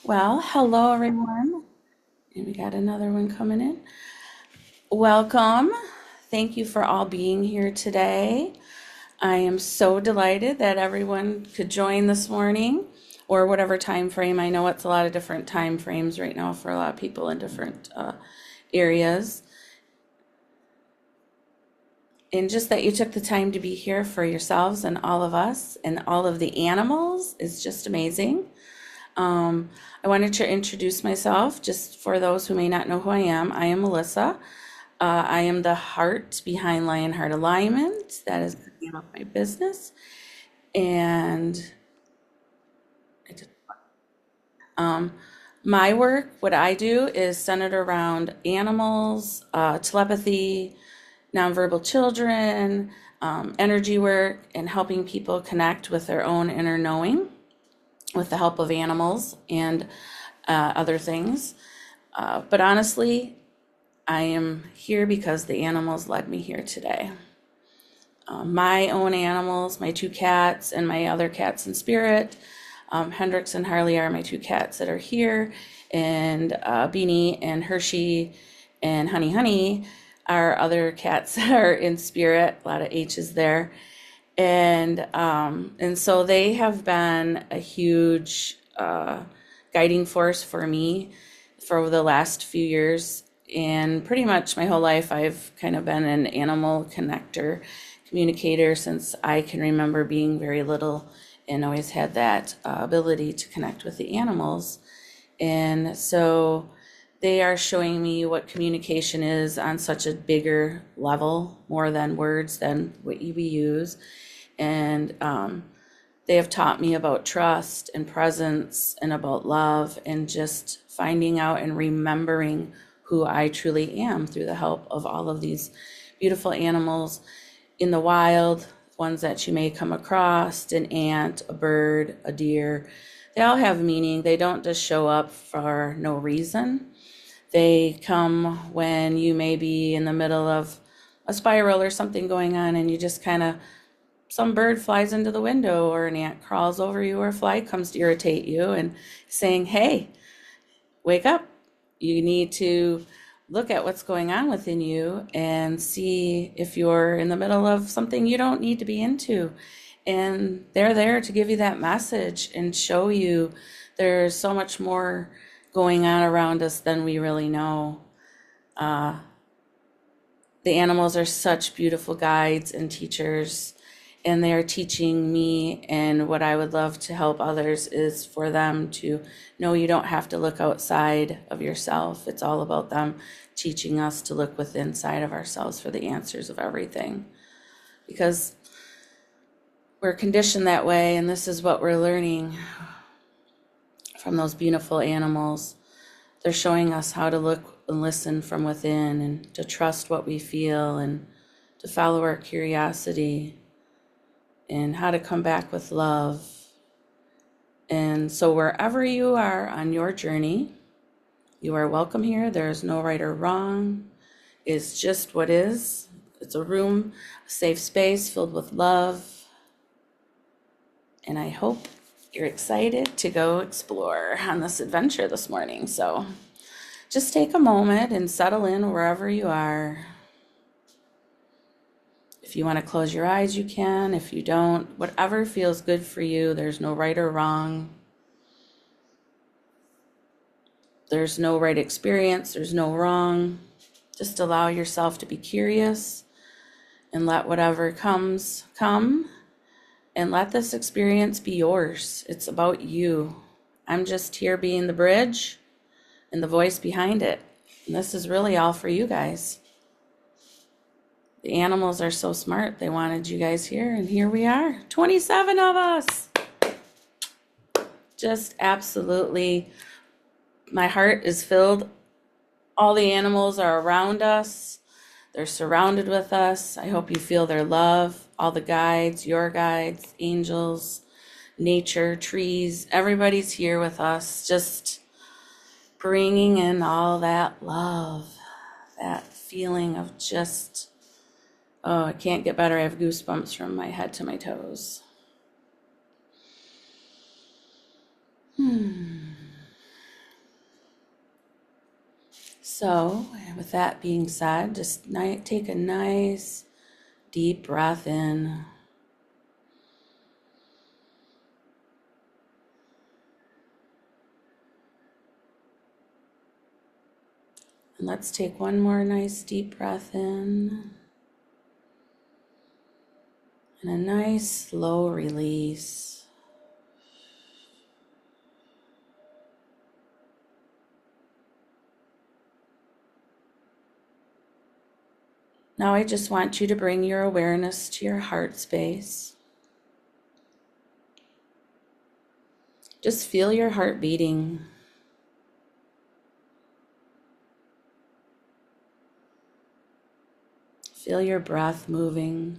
Well, hello everyone. And we got another one coming in. Welcome. Thank you for all being here today. I am so delighted that everyone could join this morning or whatever time frame. I know it's a lot of different time frames right now for a lot of people in different areas. And just that you took the time to be here for yourselves and all of us and all of the animals is just amazing. I wanted to introduce myself just for those who may not know who I am. I am Melissa. I am the heart behind Lionheart Alignment. That is the name of my business. And I just, um, my work, what I do is centered around animals, telepathy, nonverbal children, energy work, and helping people connect with their own inner knowing with the help of animals and other things. But honestly, I am here because the animals led me here today. My own animals, my two cats, and my other cats in spirit. Hendrix and Harley are my two cats that are here, and Beanie and Hershey and Honey Honey are other cats that are in spirit. A lot of H's there, and so they have been a huge guiding force for me for the last few years. And pretty much my whole life, I've kind of been an animal connector, communicator since I can remember being very little and always had that ability to connect with the animals. And so they are showing me what communication is on such a bigger level, more than words, than what we use. And they have taught me about trust and presence and about love and just finding out and remembering who I truly am through the help of all of these beautiful animals in the wild, ones that you may come across, an ant, a bird, a deer. They all have meaning. They don't just show up for no reason. They come when you may be in the middle of a spiral or something going on and you just kind of, some bird flies into the window or an ant crawls over you or a fly comes to irritate you and saying, hey, wake up. You need to look at what's going on within you and see if you're in the middle of something you don't need to be into. And they're there to give you that message and show you there's so much more going on around us than we really know. The animals are such beautiful guides and teachers, and they are teaching me. And what I would love to help others is for them to know you don't have to look outside of yourself. It's all about them teaching us to look within inside of ourselves for the answers of everything. Because we're conditioned that way, and this is what we're learning from those beautiful animals. They're showing us how to look and listen from within and to trust what we feel and to follow our curiosity and how to come back with love. And so wherever you are on your journey, you are welcome here. There is no right or wrong. It's just what is. It's a room, a safe space filled with love. And I hope you're excited to go explore on this adventure this morning. So just take a moment and settle in wherever you are. If you want to close your eyes, you can. If you don't, whatever feels good for you, there's no right or wrong. There's no right experience, there's no wrong. Just allow yourself to be curious and let whatever comes come, and let this experience be yours. It's about you. I'm just here being the bridge and the voice behind it. And this is really all for you guys. The animals are so smart. They wanted you guys here, and here we are. 27 of us. Just absolutely, my heart is filled. All the animals are around us. They're surrounded with us. I hope you feel their love. All the guides, your guides, angels, nature, trees, everybody's here with us, just bringing in all that love, that feeling of just, oh, I can't get better. I have goosebumps from my head to my toes. So, with that being said, just take a nice deep breath in. And let's take one more nice deep breath in. And a nice slow release. Now I just want you to bring your awareness to your heart space. Just feel your heart beating. Feel your breath moving.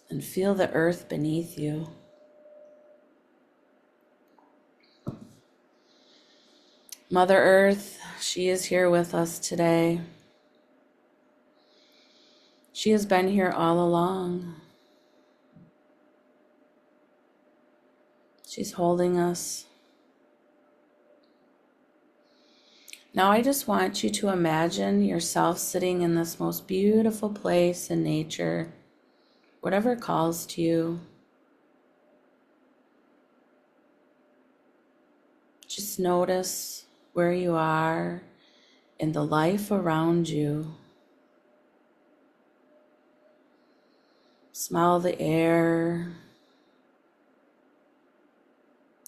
And feel the earth beneath you. Mother Earth, she is here with us today. She has been here all along. She's holding us. Now I just want you to imagine yourself sitting in this most beautiful place in nature, whatever calls to you. Just notice where you are and the life around you. Smell the air.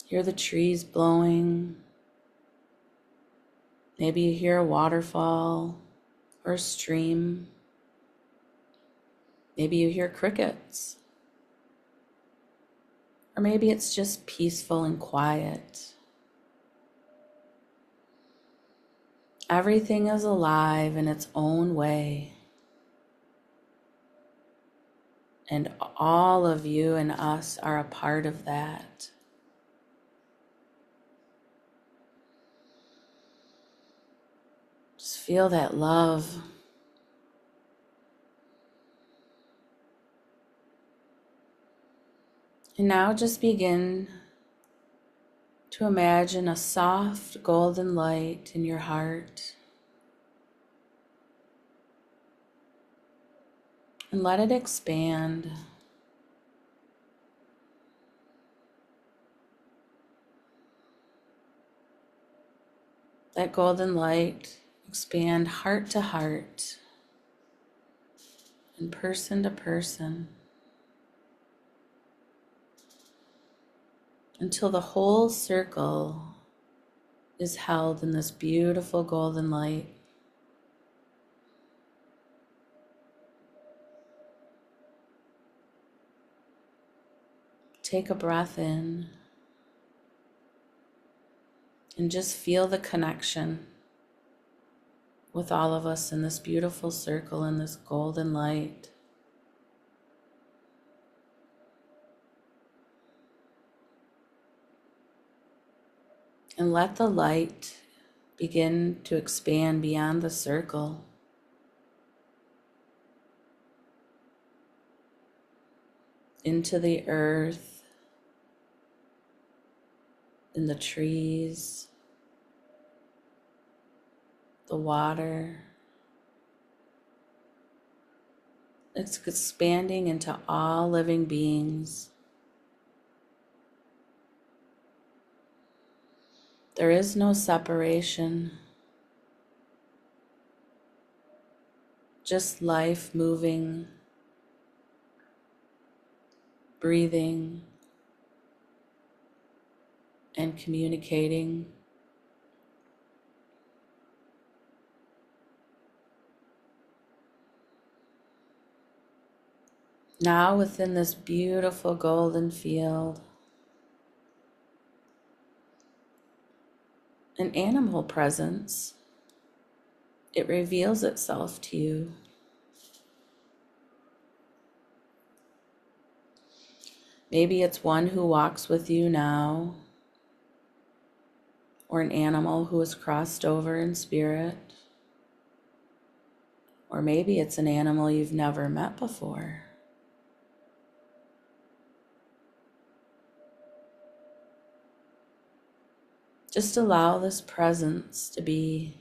Hear the trees blowing. Maybe you hear a waterfall or a stream. Maybe you hear crickets. Or maybe it's just peaceful and quiet. Everything is alive in its own way. And all of you and us are a part of that. Just feel that love. And now just begin to imagine a soft golden light in your heart. And let it expand. That golden light expand heart to heart and person to person until the whole circle is held in this beautiful golden light. Take a breath in and just feel the connection with all of us in this beautiful circle in this golden light. And let the light begin to expand beyond the circle. Into the earth, in the trees, the water. It's expanding into all living beings. There is no separation, just life moving, breathing, and communicating. Now within this beautiful golden field, an animal presence, it reveals itself to you. Maybe it's one who walks with you now, or an animal who has crossed over in spirit, or maybe it's an animal you've never met before. Just allow this presence to be.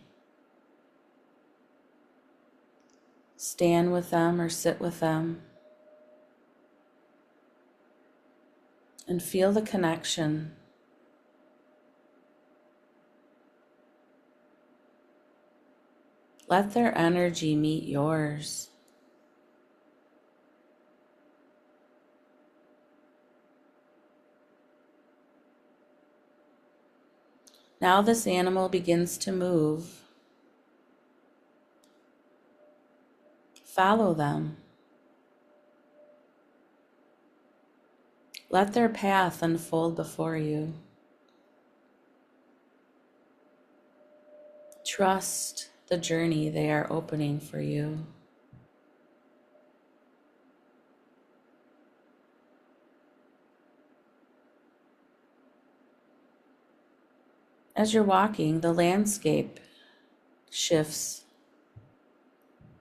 Stand with them or sit with them and feel the connection. Let their energy meet yours. Now this animal begins to move. Follow them. Let their path unfold before you. Trust the journey they are opening for you. As you're walking, the landscape shifts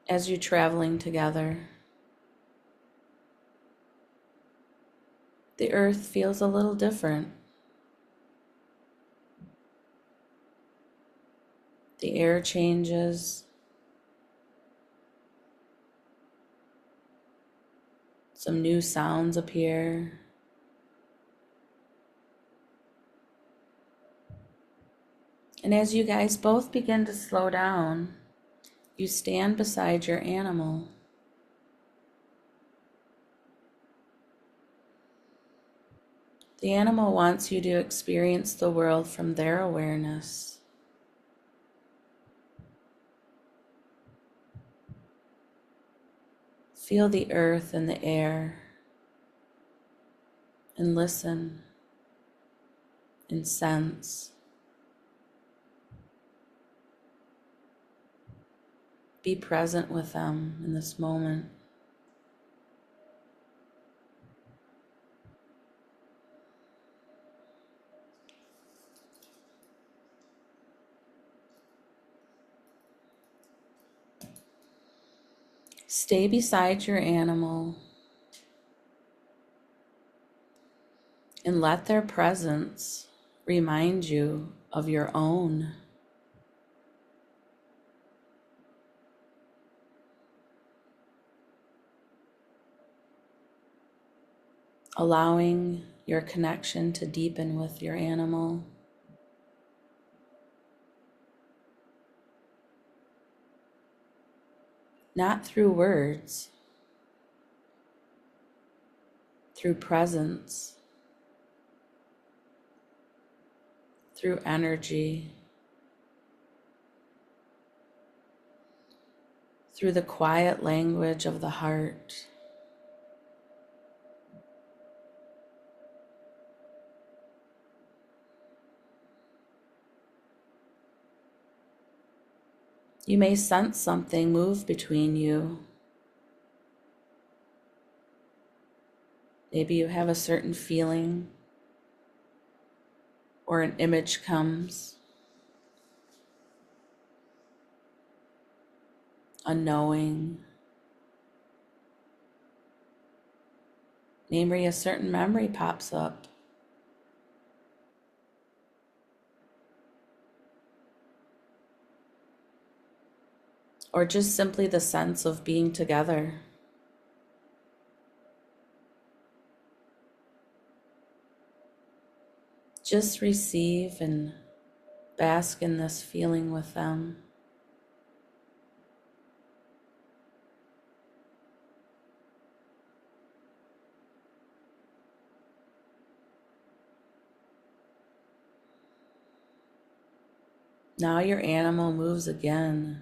as you're traveling together. The earth feels a little different. The air changes. Some new sounds appear. And as you guys both begin to slow down, you stand beside your animal. The animal wants you to experience the world from their awareness. Feel the earth and the air, and listen and sense. Be present with them in this moment. Stay beside your animal and let their presence remind you of your own. Allowing your connection to deepen with your animal. Not through words, through presence, through energy, through the quiet language of the heart. You may sense something move between you. Maybe you have a certain feeling or an image comes, a knowing. Maybe a certain memory pops up. Or just simply the sense of being together. Just receive and bask in this feeling with them. Now your animal moves again.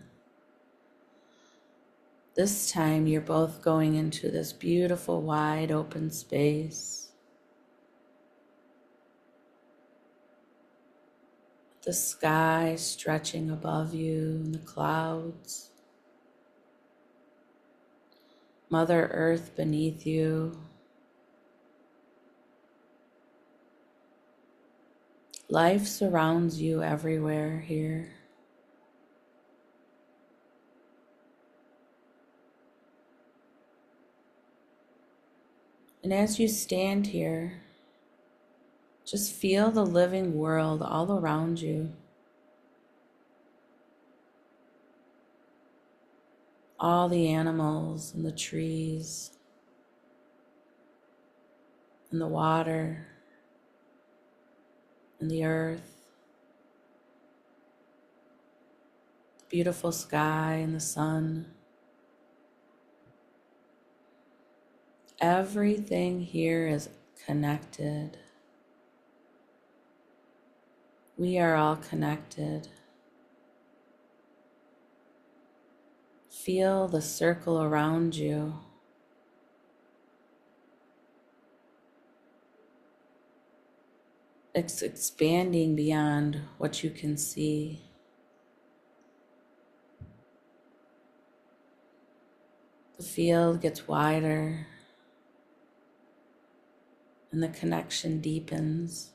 This time you're both going into this beautiful wide open space. The sky stretching above you and the clouds. Mother Earth beneath you. Life surrounds you everywhere here. And as you stand here, Just feel the living world all around you. All the animals and the trees and the water and the earth, the beautiful sky and the sun. Everything here is connected. We are all connected. Feel the circle around you. It's expanding beyond what you can see. The field gets wider and the connection deepens.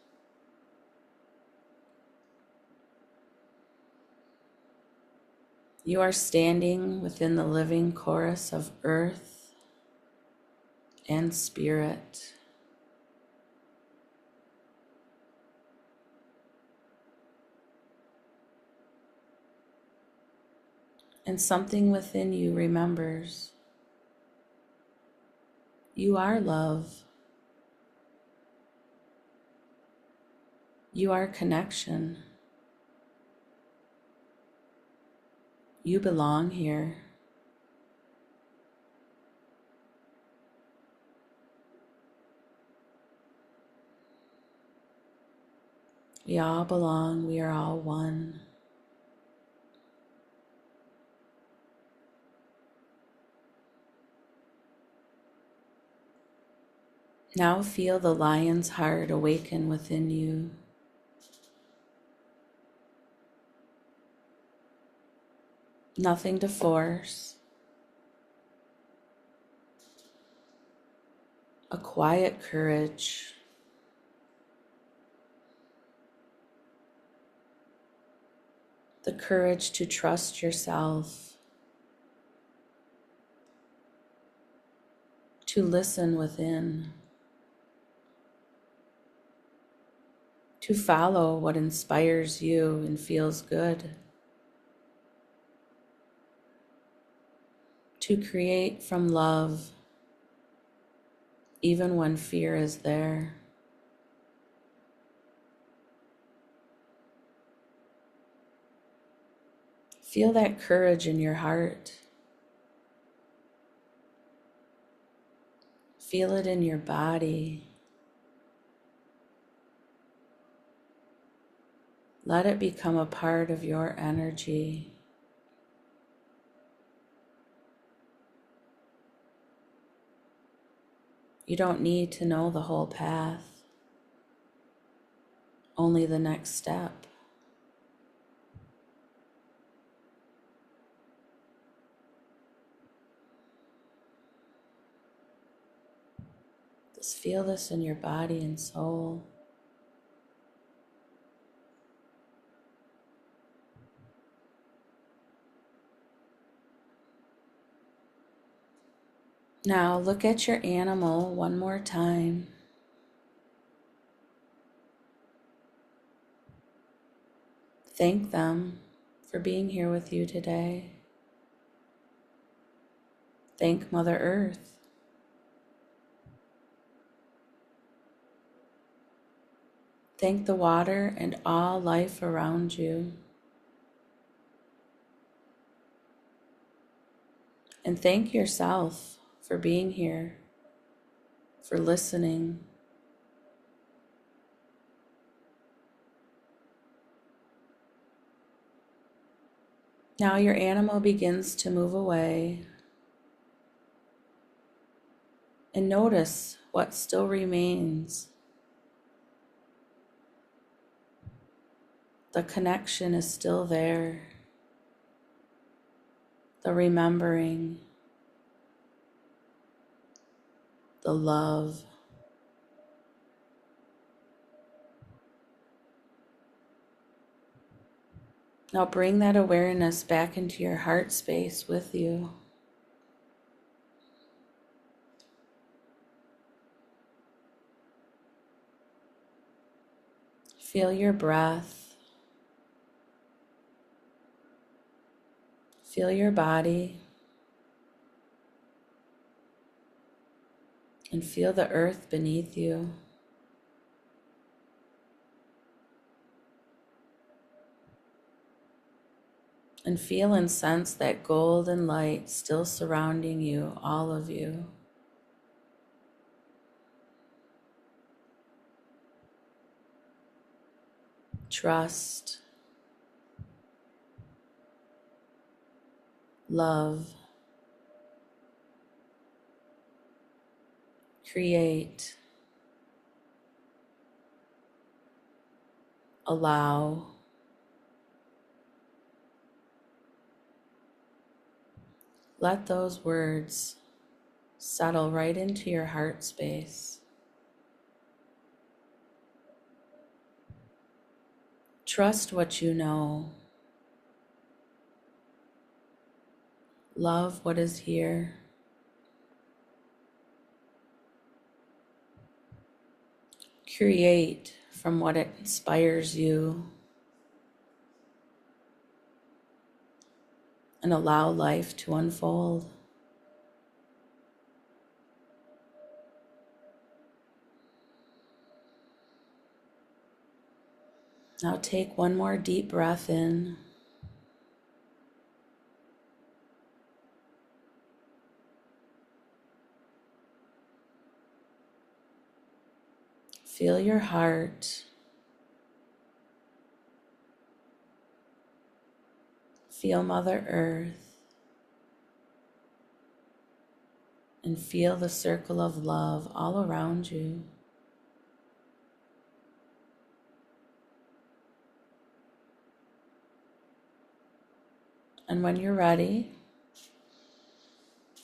You are standing within the living chorus of earth and spirit. And something within you remembers. You are love. You are connection. You belong here. We all belong. We are all one. Now feel the lion's heart awaken within you. Nothing to force. A quiet courage. The courage to trust yourself. To listen within. To follow what inspires you and feels good. To create from love, even when fear is there. Feel that courage in your heart. Feel it in your body. Let it become a part of your energy. You don't need to know the whole path, only the next step. Just feel this in your body and soul. Now look at your animal one more time. Thank them for being here with you today. Thank Mother Earth. Thank the water and all life around you. And thank yourself for being here, for listening. Now your animal begins to move away. And notice what still remains. The connection is still there. The remembering. The love. Now bring that awareness back into your heart space with you. Feel your breath. Feel your body. And feel the earth beneath you. And feel and sense that golden light still surrounding you, all of you. Trust, love, create, allow, let those words settle right into your heart space. Trust what you know. Love what is here. Create from what inspires you. And allow life to unfold. Now take one more deep breath in. Feel your heart. Feel Mother Earth. And feel the circle of love all around you. And when you're ready,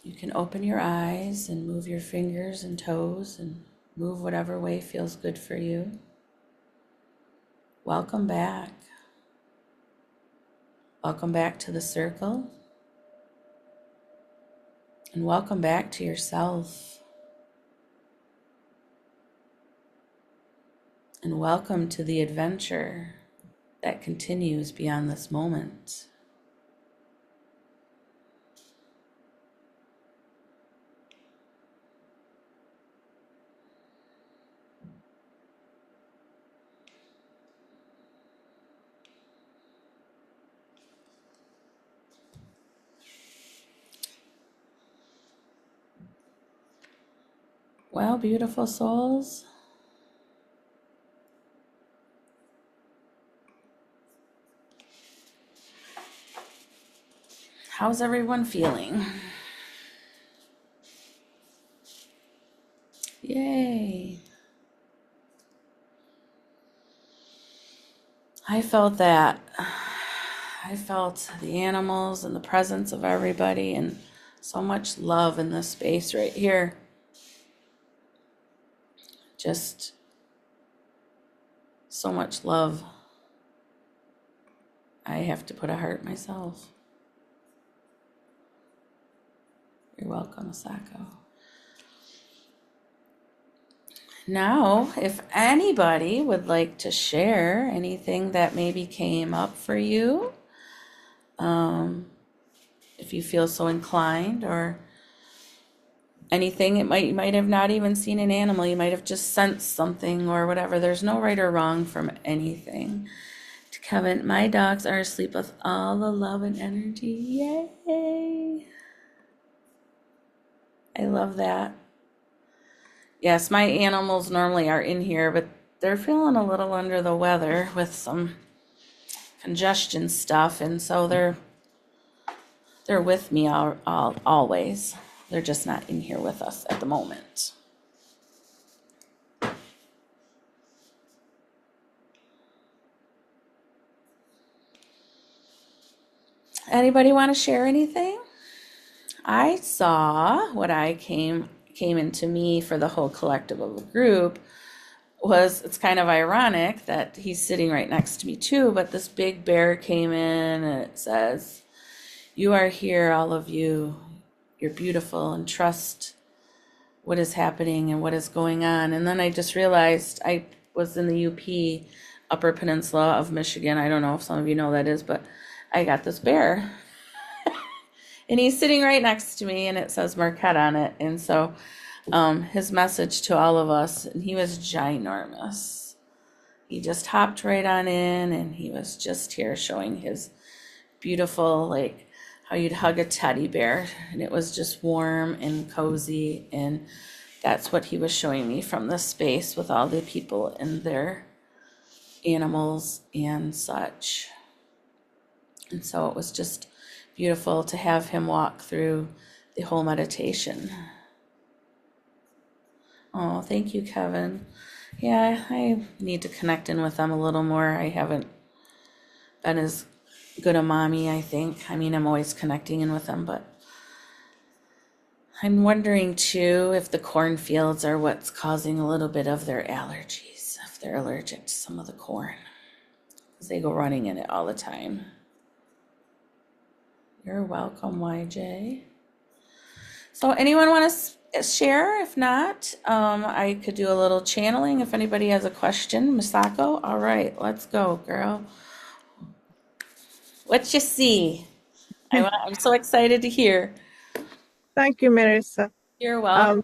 you can open your eyes and move your fingers and toes and move whatever way feels good for you. Welcome back. Welcome back to the circle. And welcome back to yourself. And welcome to the adventure that continues beyond this moment. Well, beautiful souls, how's everyone feeling? Yay. I felt that. I felt the animals and the presence of everybody and so much love in this space right here. Just so much love. I have to put a heart myself. You're welcome, Asako. Now, if anybody would like to share anything that maybe came up for you, if you feel so inclined, or anything, you might have not even seen an animal, you might have just sensed something or whatever. There's no right or wrong from anything. To Kevin, my dogs are asleep with all the love and energy. Yay! I love that. Yes, my animals normally are in here, but they're feeling a little under the weather with some congestion stuff, and so they're with me always. They're just not in here with us at the moment. Anybody want to share anything? I saw what I came into me for the whole collective of a group was, it's kind of ironic that he's sitting right next to me too, but this big bear came in and it says, "You are here, all of you. You're beautiful, and trust what is happening and what is going on." And then I just realized I was in the UP Upper Peninsula of Michigan. I don't know if some of you know that is, but I got this bear and he's sitting right next to me and it says Marquette on it. And so his message to all of us, and he was ginormous. He just hopped right on in and he was just here showing his beautiful, like how you'd hug a teddy bear. And it was just warm and cozy. And that's what he was showing me from the space with all the people and their animals and such. And so it was just beautiful to have him walk through the whole meditation. Oh, thank you, Kevin. Yeah, I need to connect in with them a little more. I haven't been as good a mommy, I think. I mean, I'm always connecting in with them, but I'm wondering too if the cornfields are what's causing a little bit of their allergies, if they're allergic to some of the corn, because they go running in it all the time. You're welcome, YJ. So anyone want to share? If not, I could do a little channeling if anybody has a question. Misako? All right, let's go, girl. What you see? I'm so excited to hear. Thank you, Marissa. You're Um,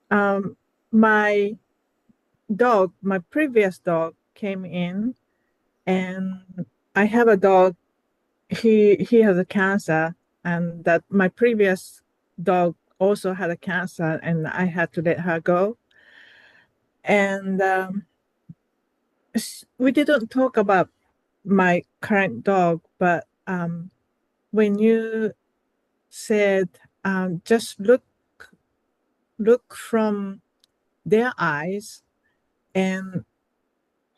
welcome. my dog, my previous dog came in, and I have a dog. He has a cancer, and that my previous dog also had a cancer, and I had to let her go. And we didn't talk about my current dog, but when you said just look from their eyes, and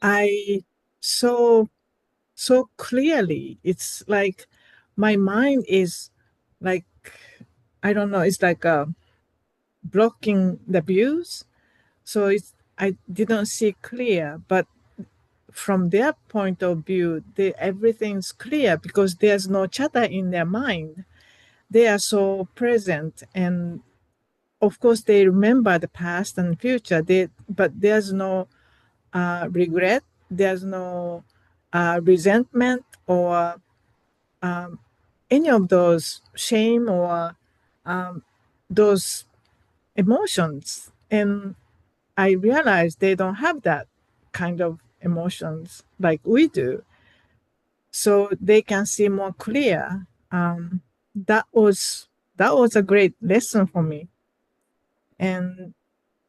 I saw so clearly. It's like my mind is like, I don't know, it's like blocking the views. So I didn't see clear, but from their point of view, everything's clear because there's no chatter in their mind. They are so present, and of course they remember the past and future. But there's no regret. There's no resentment or any of those shame or those emotions. And I realized they don't have that kind of emotions like we do. So they can see more clear. That was that was a great lesson for me. And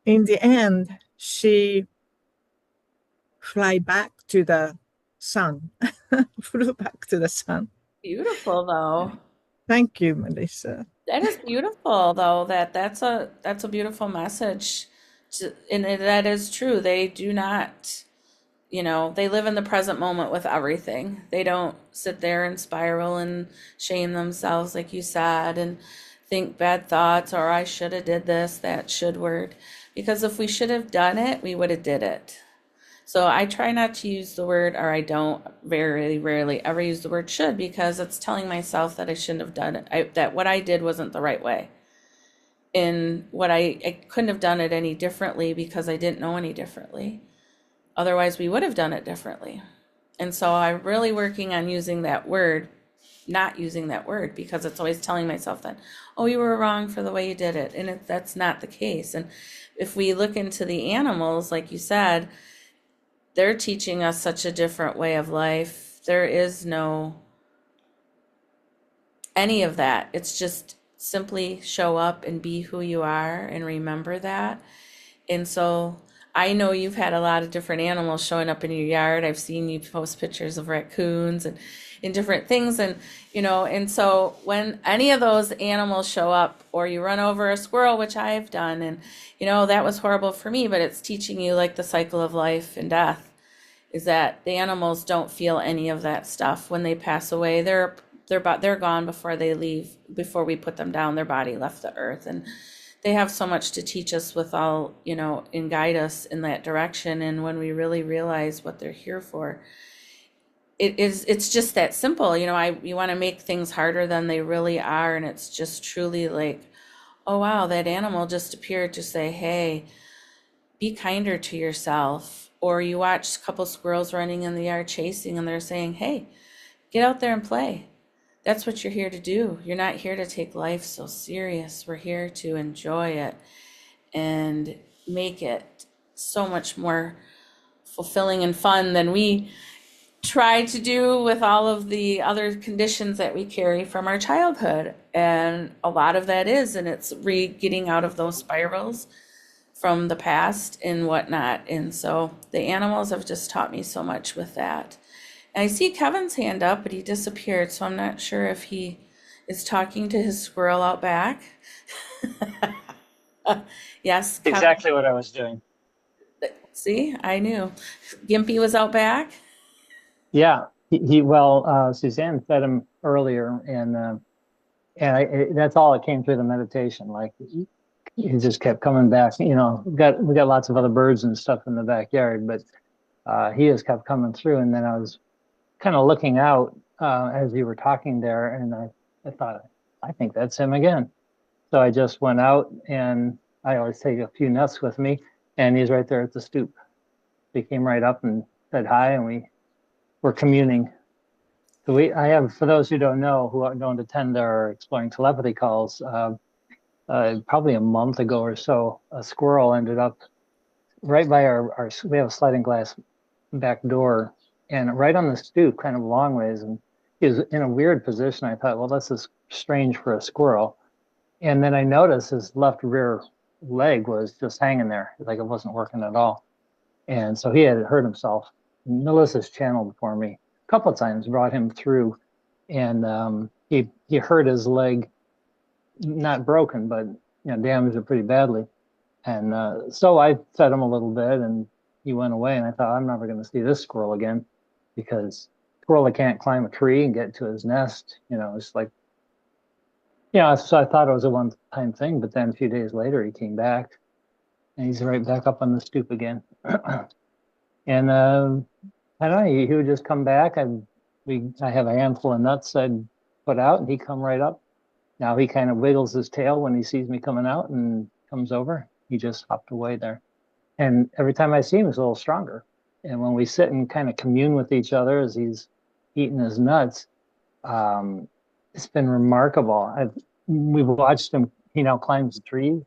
in the end, she fly back to the sun, flew back to the sun. Beautiful though. Thank you, Melissa. That is beautiful though. That's a beautiful message. And that is true. They do not, they live in the present moment with everything. They don't sit there and spiral and shame themselves like you said and think bad thoughts or I should have did this, that should word. Because if we should have done it, we would have did it. So I try not to use the word, or I don't very rarely ever use the word should because it's telling myself that I shouldn't have done it, that what I did wasn't the right way. And I couldn't have done it any differently because I didn't know any differently. Otherwise, we would have done it differently. And so I'm really working on using that word, not using that word, because it's always telling myself that, oh, you were wrong for the way you did it. And that's not the case. And if we look into the animals, like you said, they're teaching us such a different way of life. There is no any of that. It's just simply show up and be who you are and remember that. And so I know you've had a lot of different animals showing up in your yard. I've seen you post pictures of raccoons and different things. And so when any of those animals show up or you run over a squirrel, which I've done, and, that was horrible for me, but it's teaching you like the cycle of life and death is that the animals don't feel any of that stuff when they pass away. They're gone before they leave, before we put them down. Their body left the earth, and they have so much to teach us with all, and guide us in that direction. And when we really realize what they're here for, it's just that simple. We want to make things harder than they really are, and it's just truly like, oh wow, that animal just appeared to say, hey, be kinder to yourself. Or you watch a couple squirrels running in the yard chasing and they're saying, hey, get out there and play. That's what you're here to do. You're not here to take life so serious. We're here to enjoy it and make it so much more fulfilling and fun than we try to do with all of the other conditions that we carry from our childhood. And a lot of that is, and it's getting out of those spirals from the past and whatnot. And so the animals have just taught me so much with that. And I see Kevin's hand up, but he disappeared, so I'm not sure if he is talking to his squirrel out back. Yes, Kevin. Exactly what I was doing. See, I knew. Gimpy was out back. Yeah, well, Suzanne fed him earlier, that's all that came through the meditation. Like he just kept coming back. We got lots of other birds and stuff in the backyard, but he just kept coming through. And then I was kind of looking out as you were talking there, and I thought, I think that's him again. So I just went out, and I always take a few nuts with me, and he's right there at the stoop. He came right up and said hi, and we were communing. So I have, for those who don't know, who don't attend our exploring telepathy calls, probably a month ago or so, a squirrel ended up right by we have a sliding glass back door, and right on the stoop, kind of long ways, and he was in a weird position. I thought, well, this is strange for a squirrel. And then I noticed his left rear leg was just hanging there, like it wasn't working at all. And so he had hurt himself. Melissa's channeled for me a couple of times, brought him through, and he hurt his leg, not broken, but damaged it pretty badly. And so I fed him a little bit, and he went away. And I thought, I'm never going to see this squirrel again, because squirrel that can't climb a tree and get to his nest, it's like, so I thought it was a one-time thing. But then a few days later, he came back, and he's right back up on the stoop again. And I don't know, he would just come back. I have a handful of nuts I'd put out, and he'd come right up. Now he kind of wiggles his tail when he sees me coming out and comes over. He just hopped away there. And every time I see him, he's a little stronger. And when we sit and kind of commune with each other as he's eating his nuts, it's been remarkable. We've watched him. He now climbs the trees.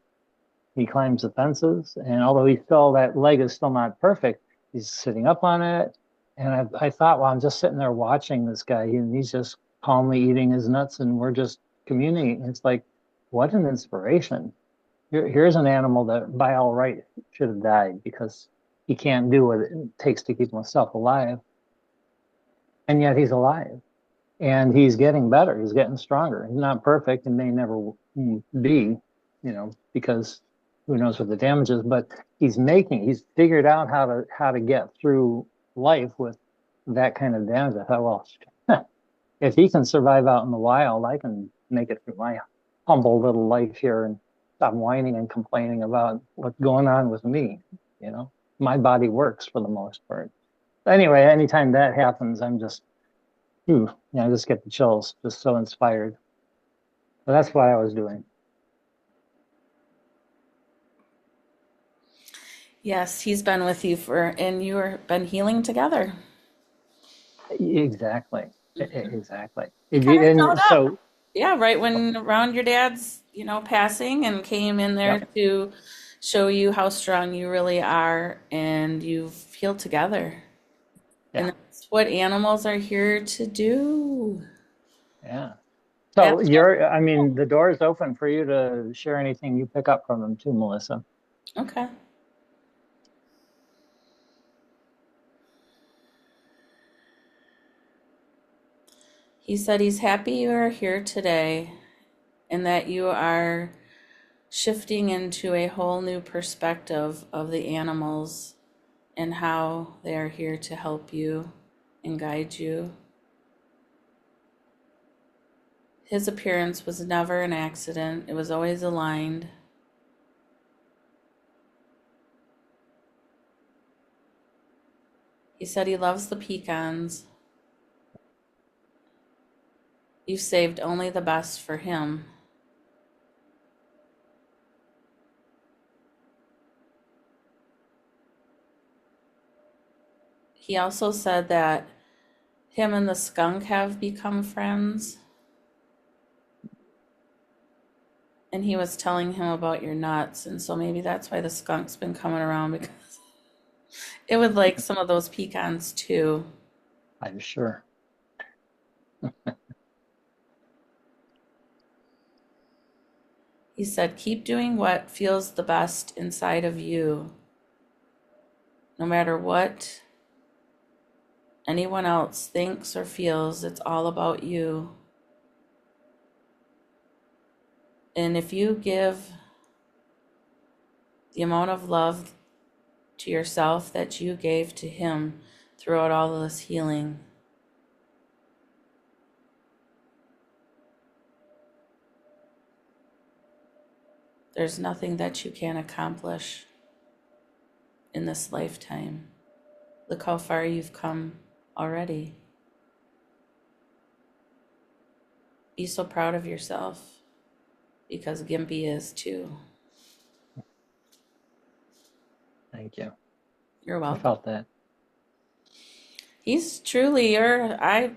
He climbs the fences. And although that leg is still not perfect, he's sitting up on it. And I thought, well, I'm just sitting there watching this guy, and he's just calmly eating his nuts, and we're just communing. It's like, what an inspiration. Here's an animal that by all right should have died because he can't do what it takes to keep himself alive. And yet he's alive, and he's getting better. He's getting stronger. He's not perfect and may never be, because who knows what the damage is, but he's figured out how to get through life with that kind of damage. I thought, well, if he can survive out in the wild, I can make it through my humble little life here and stop whining and complaining about what's going on with me. My body works for the most part. Anyway, anytime that happens, I'm just, I just get the chills, just so inspired. So that's what I was doing. Yes, he's been with you and you've been healing together. Exactly. Exactly. He kind of showed And up. so, Yeah, right when around your dad's, passing, and came in there yep. to show you how strong you really are, and you've healed together. And Yeah. that's what animals are here to do. Yeah. So That's what, the door is open for you to share anything you pick up from them too, Melissa. okay. He said he's happy you are here today and that you are shifting into a whole new perspective of the animals and how they are here to help you and guide you. His appearance was never an accident, it was always aligned. He said he loves the pecans. You saved only the best for him. He also said that him and the skunk have become friends. And he was telling him about your nuts. And so maybe that's why the skunk's been coming around, because it would like some of those pecans too. I'm sure. He said, keep doing what feels the best inside of you. No matter what anyone else thinks or feels, it's all about you. And if you give the amount of love to yourself that you gave to him throughout all of this healing, there's nothing that you can't accomplish in this lifetime. Look how far you've come already. Be so proud of yourself, because Gimpy is too. Thank you. You're I welcome. felt that. He's truly I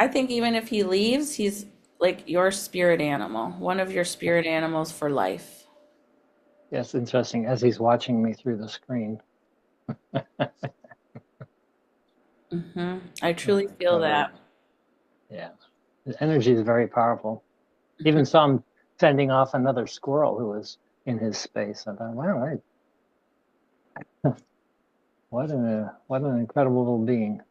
think even if he leaves, he's like your spirit animal, one of your spirit animals for life. Yes, interesting. As he's watching me through the screen. I truly feel that. Yeah. The energy is very powerful. Even saw him fending off another squirrel who was in his space. I thought, wow, what an incredible little being.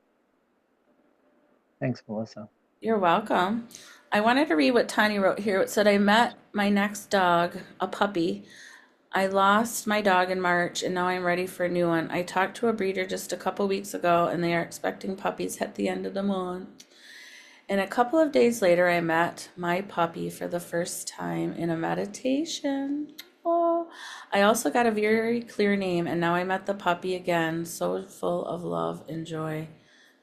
Thanks, Melissa. You're welcome. I wanted to read what Tani wrote here. It said, I met my next dog, a puppy. I lost my dog in March, and now I'm ready for a new one. I talked to a breeder just a couple weeks ago, and they are expecting puppies at the end of the month. And a couple of days later, I met my puppy for the first time in a meditation. Oh, I also got a very clear name, and now I met the puppy again, so full of love and joy.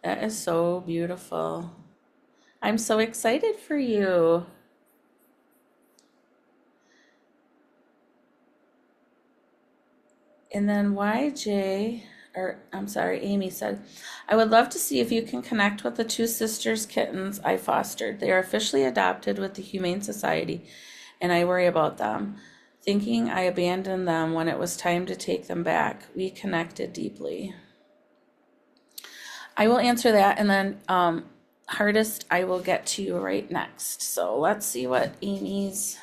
That is so beautiful. I'm so excited for you. And then Amy said, I would love to see if you can connect with the two sisters kittens I fostered. They are officially adopted with the Humane Society, and I worry about them, thinking I abandoned them when it was time to take them back. We connected deeply. I will answer that, and then hardest I will get to you right next. So let's see what Amy's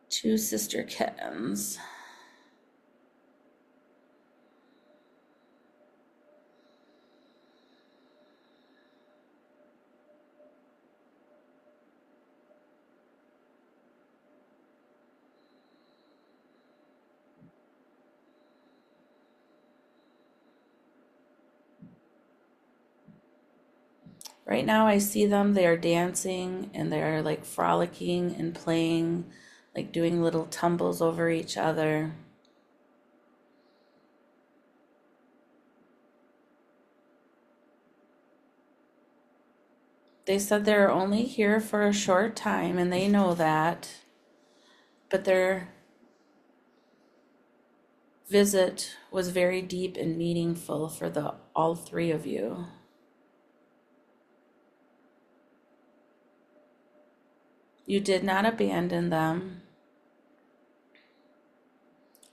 two sister kittens. Right now I see them, they are dancing and they are like frolicking and playing, like doing little tumbles over each other. They said they're only here for a short time and they know that, but their visit was very deep and meaningful for all three of you. You did not abandon them.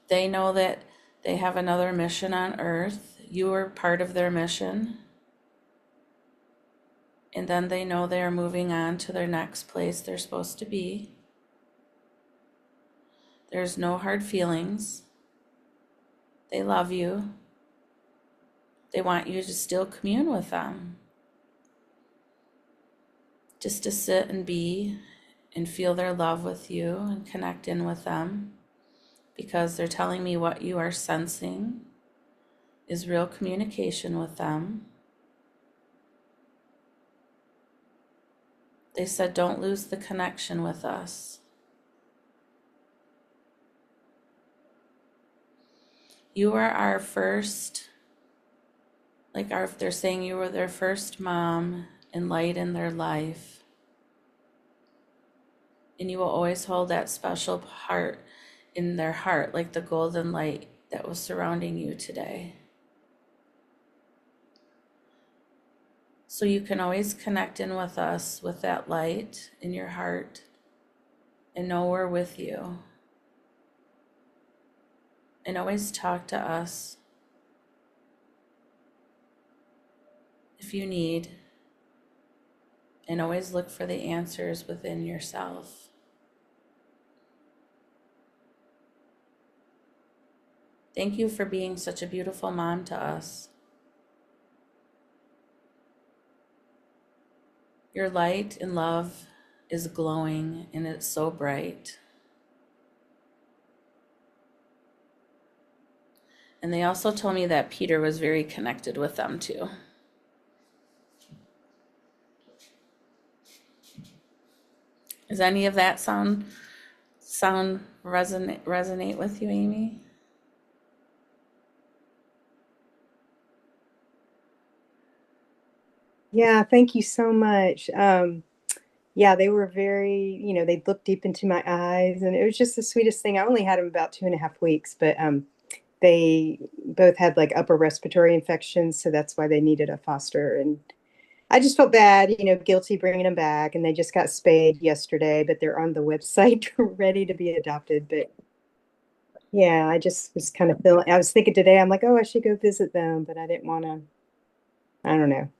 They know that they have another mission on Earth. You were part of their mission. And then they know they are moving on to their next place they're supposed to be. There's no hard feelings. They love you. They want you to still commune with them. Just to sit and be and feel their love with you and connect in with them, because they're telling me what you are sensing is real communication with them. They said, don't lose the connection with us. You are our first, they're saying you were their first mom and light in their life. And you will always hold that special part in their heart, like the golden light that was surrounding you today. So you can always connect in with us with that light in your heart and know we're with you. And always talk to us if you need. And always look for the answers within yourself. Thank you for being such a beautiful mom to us. Your light and love is glowing and it's so bright. And they also told me that Peter was very connected with them too. Does any of that sound resonate with you, Amy? Yeah, thank you so much. Yeah, they were very, they looked deep into my eyes, and it was just the sweetest thing. I only had them about 2.5 weeks, but they both had like upper respiratory infections, so that's why they needed a foster. And I just felt bad, guilty bringing them back, and they just got spayed yesterday, but they're on the website ready to be adopted. But yeah, I just was kind of feeling, I was thinking today, I'm like, oh, I should go visit them, but I didn't want to, I don't know.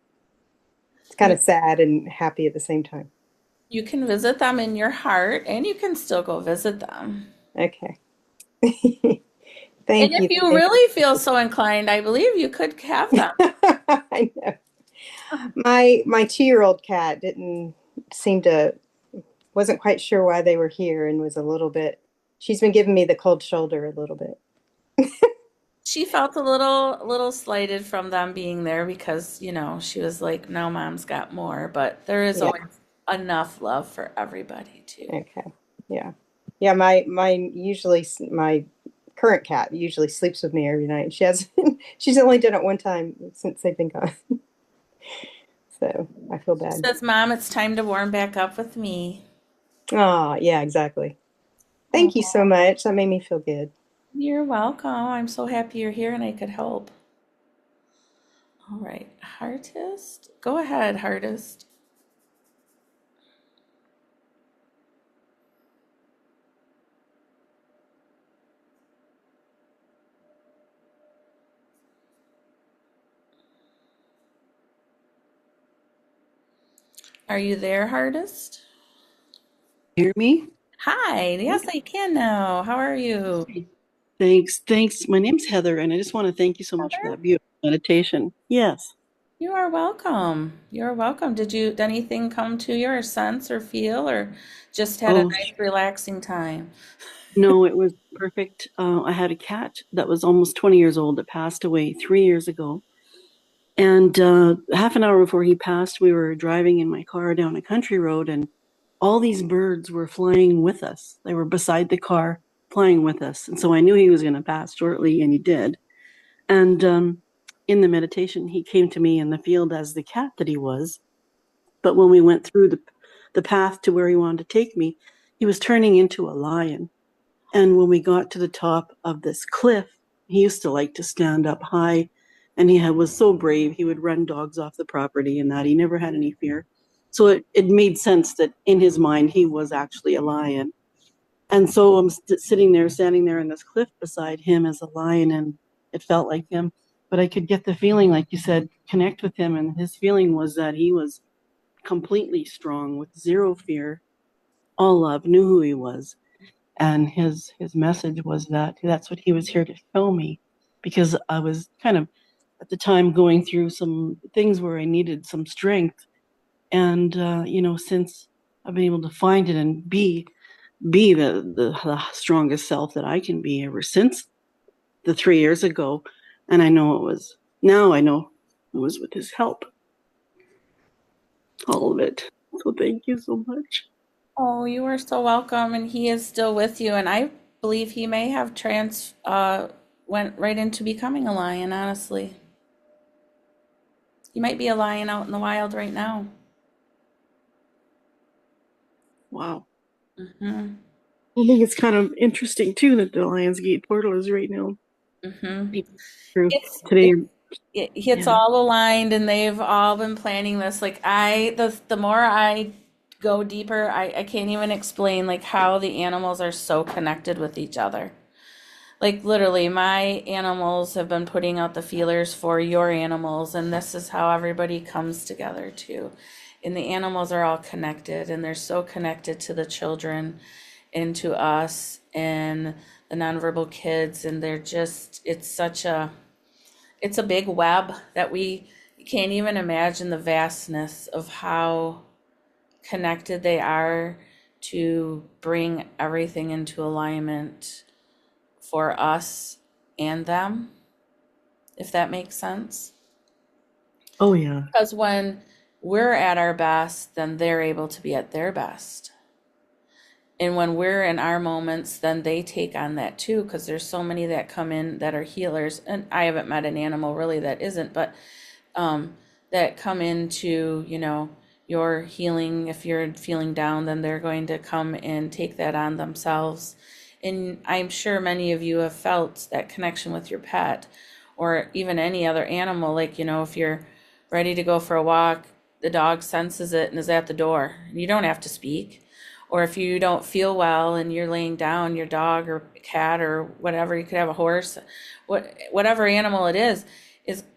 It's kind You, of sad and happy at the same time. you can visit them in your heart and you can still go visit them. Okay. And Thank if you. you really feel so inclined, I believe you could have them. I know. My 2-year-old cat didn't seem to wasn't quite sure why they were here and was a little bit she's been giving me the cold shoulder a little bit. She felt a little slighted from them being there because, she was like, no, mom's got more, but there is Yeah. always enough love for everybody too. Okay. Yeah. Yeah, my current cat usually sleeps with me every night. She's only done it one time since they've been gone. So I feel She bad. says, Mom, it's time to warm back up with me. Oh, yeah, exactly. Thank you so Oh, much. That made me feel good. you're welcome. I'm so happy you're here and I could help. All right, Heartist. Go ahead, Heartist. Are you there, Heartist? Hear me? Hi. Yes, I can now. How are you? Okay. Thanks. My name's Heather, and I just want to thank you so much for Heather? that beautiful meditation. Yes. You are welcome. You're welcome. Did anything come to you or sense or feel or just had a Oh, nice relaxing time? no, it was perfect. I had a cat that was almost 20 years old that passed away 3 years ago. And half an hour before he passed, we were driving in my car down a country road, and all these birds were flying with us. They were beside the car, flying with us. And so I knew he was going to pass shortly, and he did. And in the meditation, he came to me in the field as the cat that he was. But when we went through the path to where he wanted to take me, he was turning into a lion. And when we got to the top of this cliff, he used to like to stand up high, and was so brave. He would run dogs off the property and that. He never had any fear. So it made sense that in his mind, he was actually a lion. And so I'm standing there in this cliff beside him as a lion, and it felt like him. But I could get the feeling, like you said, connect with him. And his feeling was that he was completely strong with zero fear, all love, knew who he was. And his message was that that's what he was here to show me, because I was kind of at the time going through some things where I needed some strength. And, since I've been able to find it and be the strongest self that I can be ever since the 3 years ago. And now I know it was with his help, all of it. So thank you so much. Oh, you are so welcome, and he is still with you. And I believe he may have went right into becoming a lion, honestly. He might be a lion out in the wild right now. Wow. Mm-hmm. I think it's kind of interesting too that the Lions Gate portal is right now. Mm-hmm. Through It's today. It's Yeah. all aligned and they've all been planning this. Like the more I go deeper, I can't even explain like how the animals are so connected with each other. Like literally, my animals have been putting out the feelers for your animals, and this is how everybody comes together too. And the animals are all connected, and they're so connected to the children and to us and the nonverbal kids, and they're just, it's a big web that we can't even imagine the vastness of how connected they are to bring everything into alignment for us and them, if that makes sense. Oh, yeah. Because when we're at our best, then they're able to be at their best. And when we're in our moments, then they take on that too, because there's so many that come in that are healers. And I haven't met an animal really that isn't, but that come into, your healing. If you're feeling down, then they're going to come and take that on themselves. And I'm sure many of you have felt that connection with your pet or even any other animal. Like, if you're ready to go for a walk, the dog senses it and is at the door. You don't have to speak. Or if you don't feel well and you're laying down, your dog or cat or whatever, you could have a horse, whatever animal it is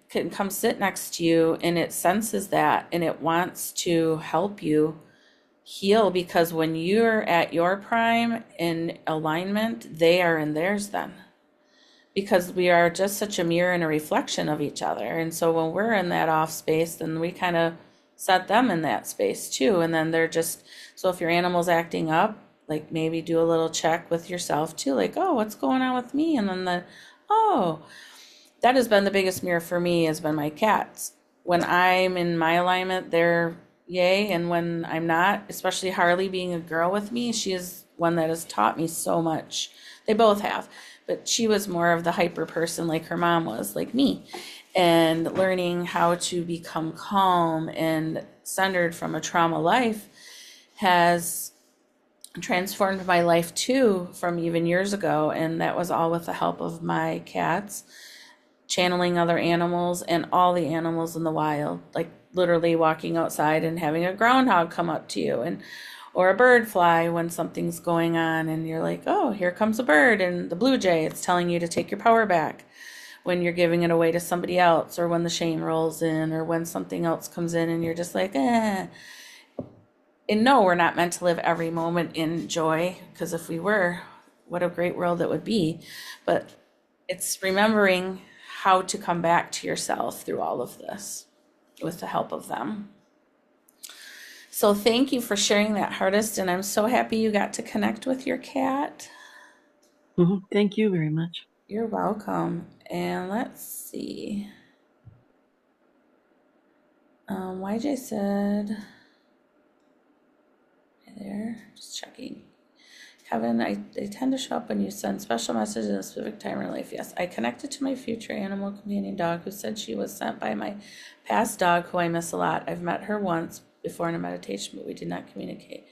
can come sit next to you and it senses that and it wants to help you heal, because when you're at your prime in alignment, they are in theirs then. Because we are just such a mirror and a reflection of each other. And so when we're in that off space, then we kind of set them in that space too. And then they're just, so if your animal's acting up, like maybe do a little check with yourself too, like, oh, what's going on with me? And then oh, that has been the biggest mirror for me, has been my cats. When I'm in my alignment, they're yay. And when I'm not, especially Harley being a girl with me, she is one that has taught me so much. They both have, but she was more of the hyper person like her mom was, like me. And learning how to become calm and centered from a trauma life has transformed my life too from even years ago. And that was all with the help of my cats, channeling other animals and all the animals in the wild, like literally walking outside and having a groundhog come up to you, and or a bird fly when something's going on and you're like, oh, here comes a bird, and the blue jay, it's telling you to take your power back when you're giving it away to somebody else, or when the shame rolls in, or when something else comes in and you're just like, eh. And no, we're not meant to live every moment in joy, because if we were, what a great world it would be. But it's remembering how to come back to yourself through all of this with the help of them. So thank you for sharing that, Hardest, and I'm so happy you got to connect with your cat. Thank you very much. You're welcome. And let's see. YJ said, hey there, just checking. Kevin, they tend to show up when you send special messages at a specific time in life. Yes, I connected to my future animal companion dog who said she was sent by my past dog who I miss a lot. I've met her once before in a meditation, but we did not communicate.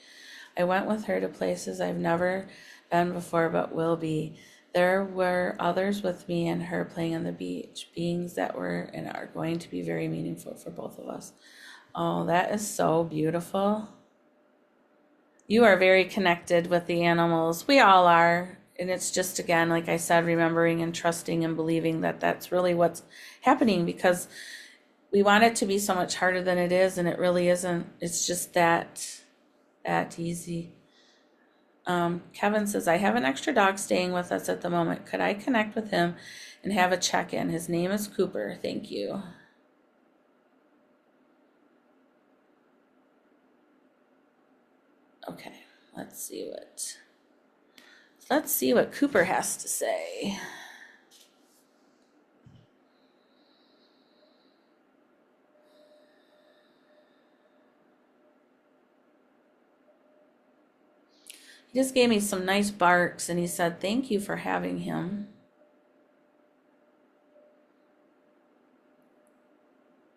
I went with her to places I've never been before but will be. There were others with me and her playing on the beach, beings that were and are going to be very meaningful for both of us. Oh, that is so beautiful. You are very connected with the animals. We all are. And it's just, again, like I said, remembering and trusting and believing that that's really what's happening, because we want it to be so much harder than it is, and it really isn't. It's just that easy. Kevin says, I have an extra dog staying with us at the moment. Could I connect with him and have a check-in? His name is Cooper. Thank you. Okay, let's see what Cooper has to say. He just gave me some nice barks and he said, thank you for having him.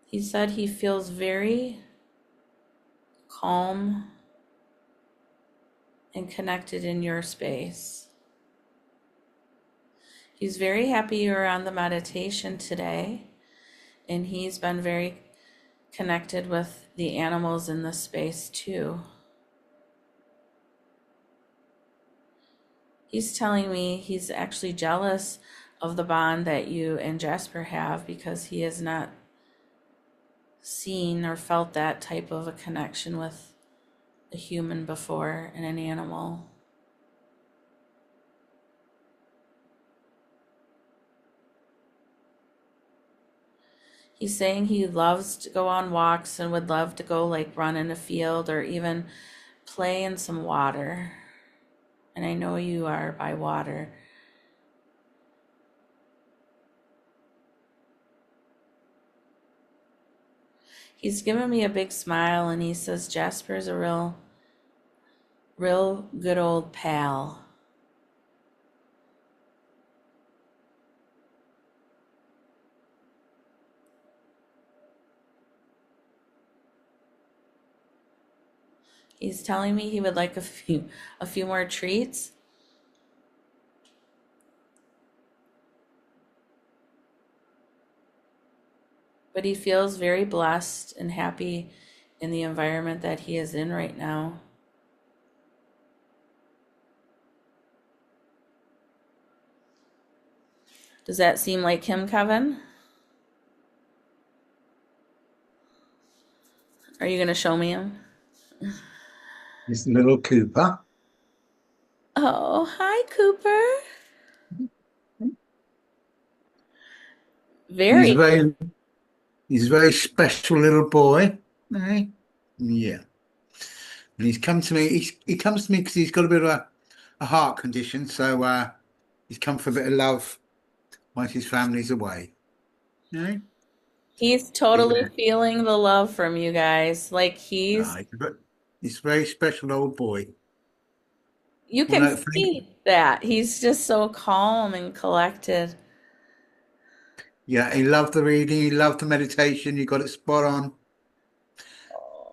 He said he feels very calm and connected in your space. He's very happy you were on the meditation today. And he's been very connected with the animals in this space too. He's telling me he's actually jealous of the bond that you and Jasper have because he has not seen or felt that type of a connection with a human before and an animal. He's saying he loves to go on walks and would love to go like run in a field or even play in some water. And I know you are by water. He's given me a big smile and he says Jasper's a real good old pal. He's telling me he would like a few more treats. But he feels very blessed and happy in the environment that he is in right now. Does that seem like him, Kevin? Are you going to show me him? It's little Cooper. Oh, hi, Cooper. He's Very. a very special little boy. Eh? Yeah. And he's come to me. He comes to me because he's got a bit of a heart condition. So he's come for a bit of love while his family's away. Eh? He's totally Yeah. feeling the love from you guys. Like He's a very special old boy. you Well, can no, see that. He's just so calm and collected. yeah, he loved the reading. He loved the meditation. You got it spot on.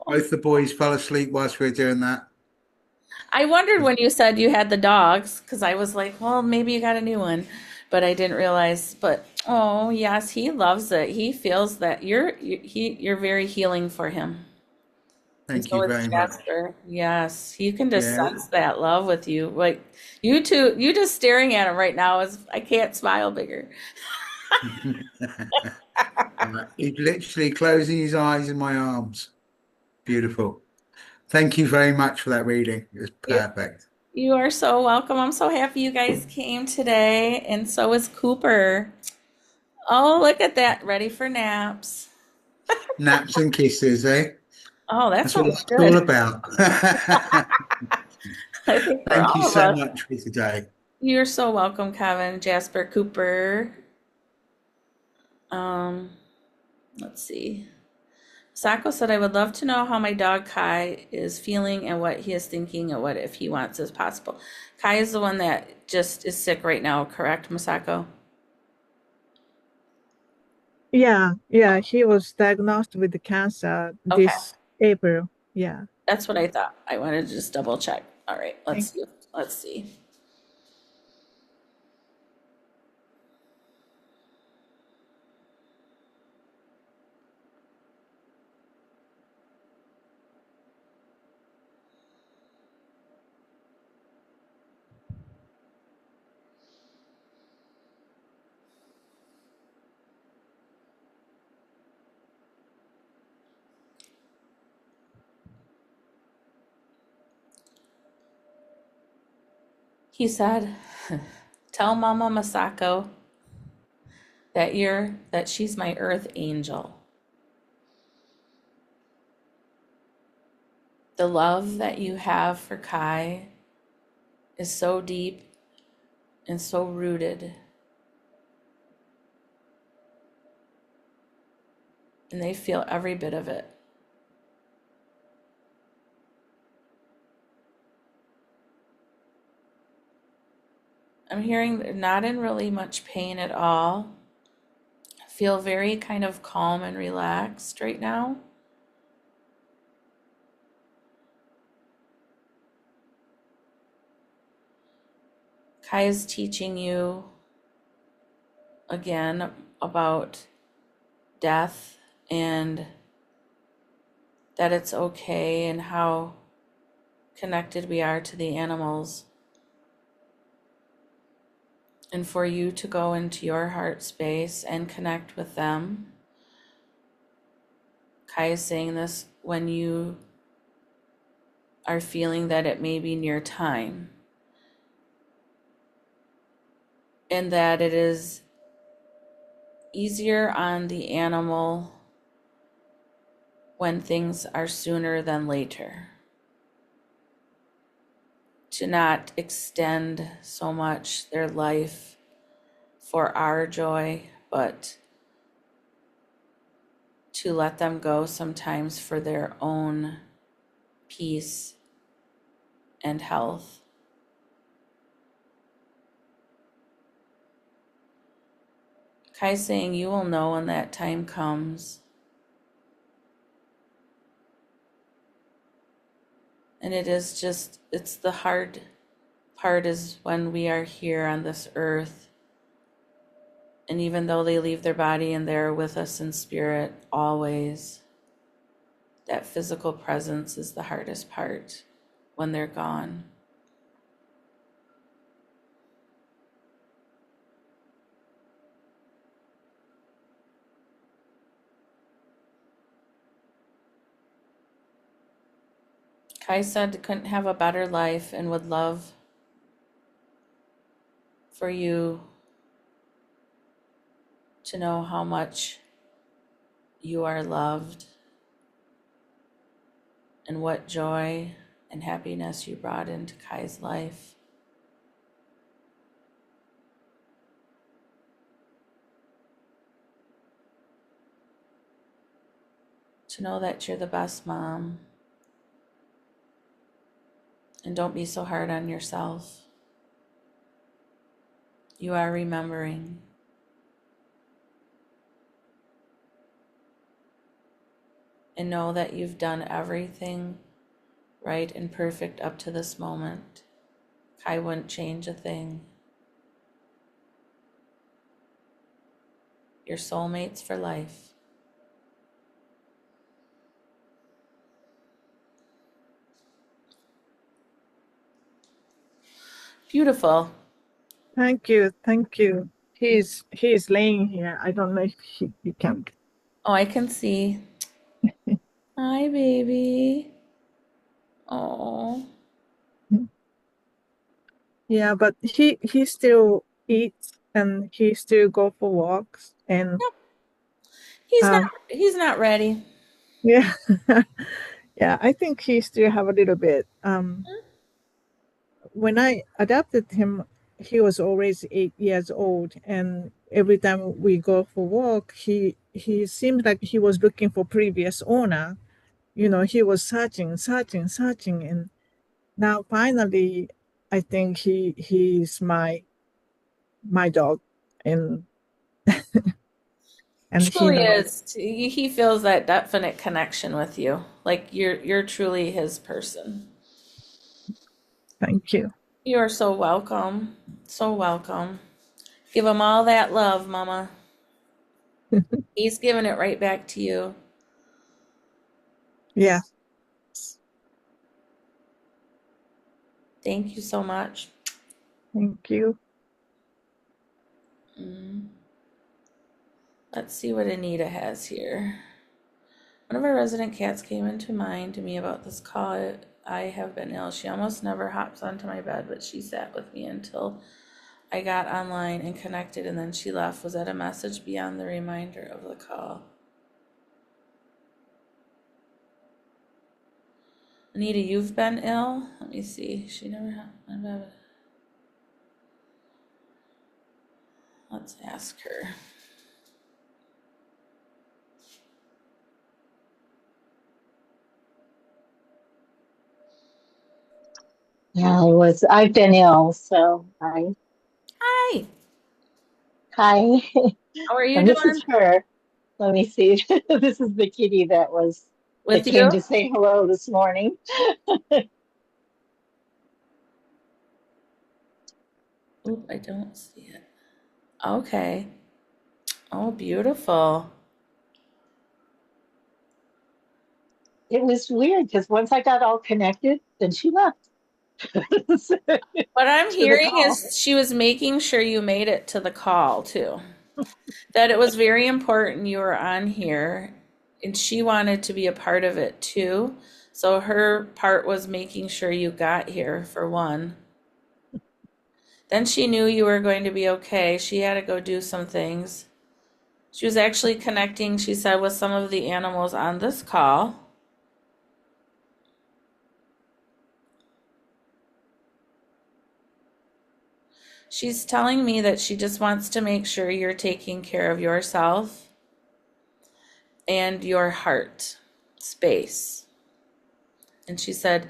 Both the boys fell asleep whilst we were doing that. I wondered when you said you had the dogs, because I was like, well, maybe you got a new one, but I didn't realize. But oh yes, he loves it. He feels that you're very healing for him, and Thank so you is very much. Jasper. Yes, you can just Yeah. sense that love with you. Like you two, you just staring at him right now is I can't smile bigger. He's literally closing his eyes in my arms. Beautiful. Thank you very much for that reading. It was You perfect. you are so welcome. I'm so happy you guys came today, and so is Cooper. Oh, look at that, ready for naps. Naps and kisses, eh? Oh, that That's what sounds it's all good. about. I think for Thank you all of so us. much for today. You're so welcome, Kevin, Jasper, Cooper. Um, let's see. Sako said, I would love to know how my dog Kai is feeling and what he is thinking and what if he wants as possible. Kai is the one that just is sick right now, correct, Masako? Yeah, he was diagnosed with the cancer Okay, this April. Yeah. that's what I thought. I wanted to just double check. All right, let's Thank see. Let's see. He said, tell Mama Masako that she's my earth angel. The love that you have for Kai is so deep and so rooted, and they feel every bit of it. I'm hearing they're not in really much pain at all. Feel very kind of calm and relaxed right now. Kai is teaching you again about death and that it's okay and how connected we are to the animals. And for you to go into your heart space and connect with them. Kai is saying this when you are feeling that it may be near time. And that it is easier on the animal when things are sooner than later. To not extend so much their life for our joy, but to let them go sometimes for their own peace and health. Kai's saying you will know when that time comes. And it is just, it's the hard part is when we are here on this earth. And even though they leave their body and they're with us in spirit always, that physical presence is the hardest part when they're gone. Kai said couldn't have a better life and would love for you to know how much you are loved and what joy and happiness you brought into Kai's life. To know that you're the best mom. And don't be so hard on yourself. You are remembering. And know that you've done everything right and perfect up to this moment. Kai wouldn't change a thing. Your soulmates for life. Beautiful. Thank you. Thank you. He's laying here. I don't know if he can. Oh, I can see. Hi, baby. Oh. Yeah, but he still eats and he still go for walks and He's not ready. yeah. Yeah, I think he still have a little bit. When I adopted him, he was always 8 years old, and every time we go for walk, he seemed like he was looking for previous owner. You know, he was searching, and now finally, I think he's my dog, and and he Truly knows. is. He feels that definite connection with you. Like you're truly his person. Thank you. You are so welcome. So welcome. Give him all that love, Mama. He's giving it right back to you. Yeah, Thank you so much. thank you. Let's see what Anita has here. One of our resident cats came into mind to me about this call. I have been ill. She almost never hops onto my bed, but she sat with me until I got online and connected, and then she left. Was that a message beyond the reminder of the call? Anita, you've been ill? Let me see. She never had. Let's ask her. Yeah, I've been ill, so Hi, hi. how are you And this doing? is her. Let me see. This is the kitty that With came you? to say hello this morning. Oop, I don't see it. Okay. Oh, beautiful. it was weird because once I got all connected, then she left What I'm to the hearing call. is she was making sure you made it to the call too. That it was very important you were on here, and she wanted to be a part of it too. So her part was making sure you got here, for one. Then she knew you were going to be okay. She had to go do some things. She was actually connecting, she said, with some of the animals on this call. She's telling me that she just wants to make sure you're taking care of yourself and your heart space. And she said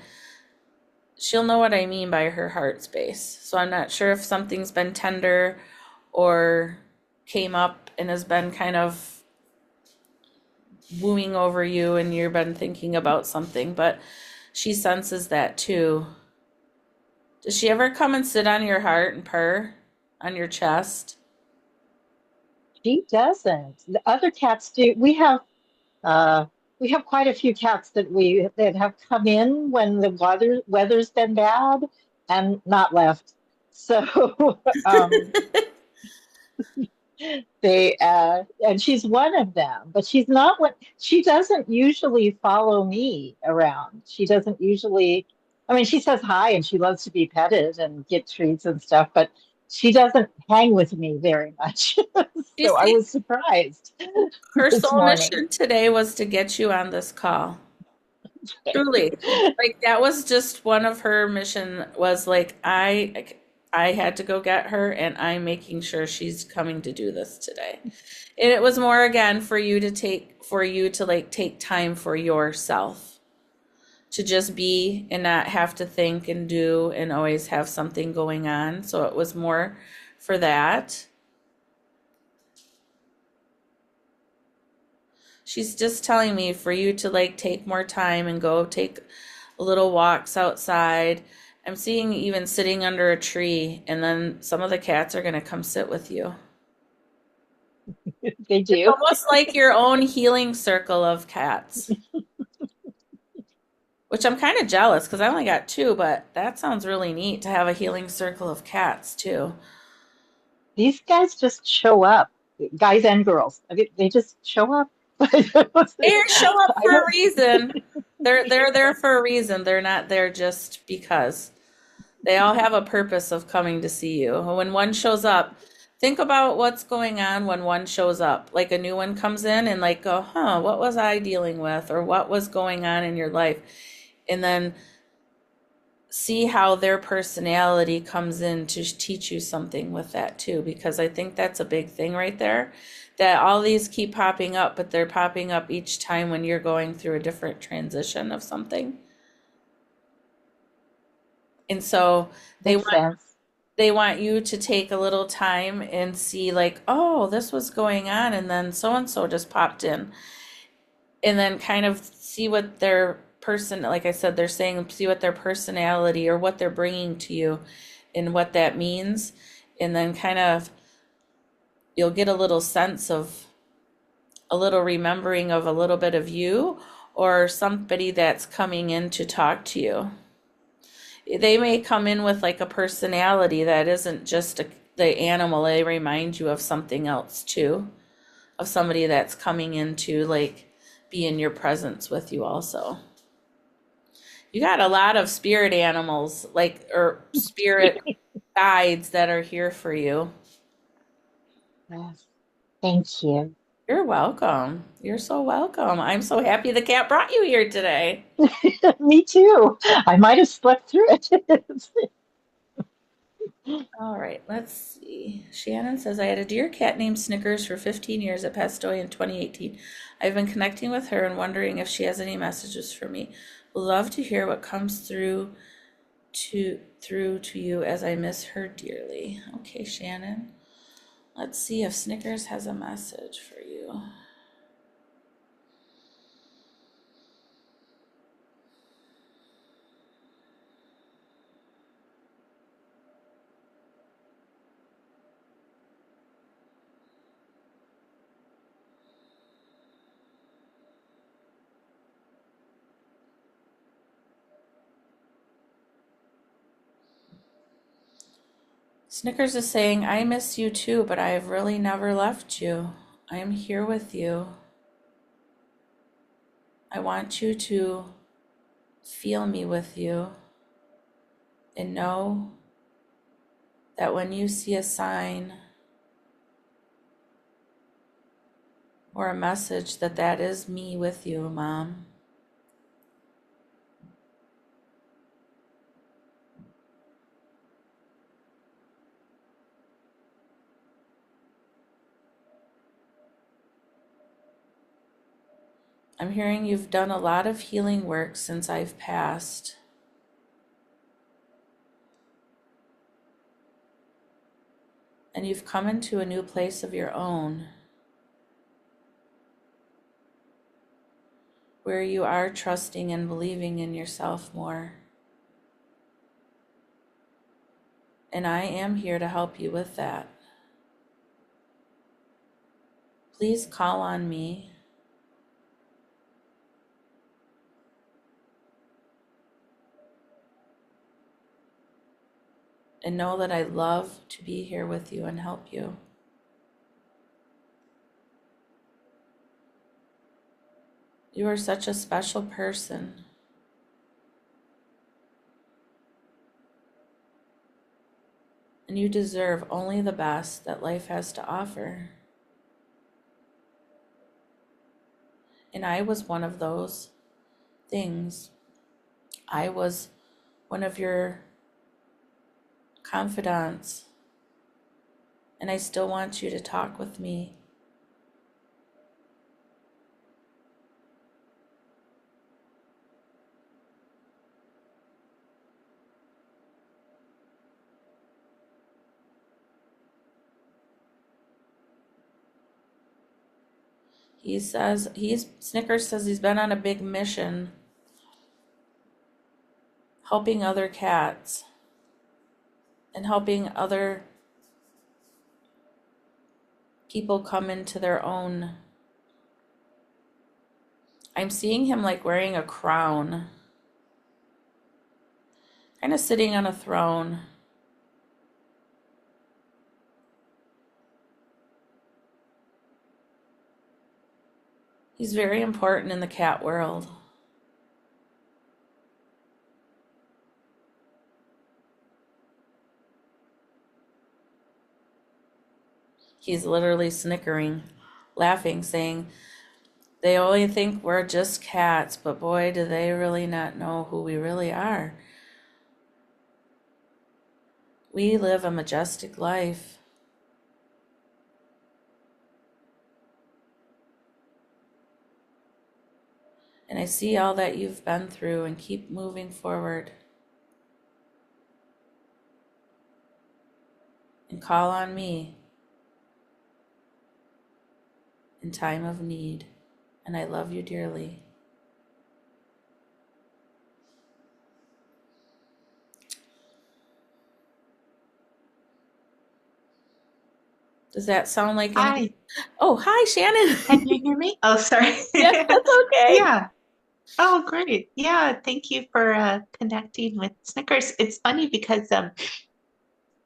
she'll know what I mean by her heart space. So I'm not sure if something's been tender or came up and has been kind of wooing over you and you've been thinking about something, but she senses that too. Does she ever come and sit on your heart and purr on your chest? She doesn't. The other cats do. Uh, we have quite a few cats that have come in when the weather's been bad and not left. So they and she's one of them, but she's not what she doesn't usually follow me around. She doesn't usually. I mean, she says hi and she loves to be petted and get treats and stuff, but she doesn't hang with me very much. You So I see, was surprised her this soul morning. mission today was to get you on this call. Truly. Like that was just one of her mission was like I had to go get her and I'm making sure she's coming to do this today. And it was more again for you to like take time for yourself. To just be and not have to think and do and always have something going on. So it was more for that. She's just telling me for you to like take more time and go take little walks outside. I'm seeing even sitting under a tree, and then some of the cats are going to come sit with you. They It's do. almost like your own healing circle of cats, which I'm kind of jealous because I only got two, but that sounds really neat to have a healing circle of cats too. These guys just show up, guys and girls. I mean, they just show up. They show up I for a don't. reason. They're there for a reason. They're not there just because. They all have a purpose of coming to see you. When one shows up, think about what's going on when one shows up. Like a new one comes in and like go, huh, what was I dealing with? Or what was going on in your life? And then see how their personality comes in to teach you something with that too. Because I think that's a big thing right there. That all these keep popping up, but they're popping up each time when you're going through a different transition of something. And so they Makes want sense. they want you to take a little time and see like, oh, this was going on and then so and so just popped in, and then kind of see what their person, like I said, they're saying see what their personality or what they're bringing to you and what that means, and then kind of you'll get a little sense of a little remembering of a little bit of you or somebody that's coming in to talk to you. They may come in with like a personality that isn't just the animal. They remind you of something else too, of somebody that's coming in to like be in your presence with you also. You got a lot of spirit animals, like, or spirit guides that are here for you. Yes. Thank you. You're welcome. You're so welcome. I'm so happy the cat brought you here today. Me too. I might have slept through it. All right, let's see. Shannon says, I had a dear cat named Snickers for 15 years that passed away in 2018. I've been connecting with her and wondering if she has any messages for me. Would love to hear what comes through to you as I miss her dearly. Okay, Shannon. Let's see if Snickers has a message for you. Snickers is saying, I miss you too, but I have really never left you. I am here with you. I want you to feel me with you and know that when you see a sign or a message, that that is me with you, Mom. I'm hearing you've done a lot of healing work since I've passed. And you've come into a new place of your own, where you are trusting and believing in yourself more. And I am here to help you with that. Please call on me. And know that I love to be here with you and help you. You are such a special person. And you deserve only the best that life has to offer. And I was one of those things. I was one of your confidants. And I still want you to talk with me. Snickers says he's been on a big mission helping other cats and helping other people come into their own. I'm seeing him like wearing a crown, kind of sitting on a throne. He's very important in the cat world. He's literally snickering, laughing, saying, they only think we're just cats, but boy, do they really not know who we really are. We live a majestic life. And I see all that you've been through and keep moving forward. And call on me in time of need. And I love you dearly. Does that sound like anything? Hi, Oh, hi, Shannon. can you hear me? Oh, sorry. Yes, that's okay. Yeah. Oh, great. Yeah, thank you for connecting with Snickers. It's funny because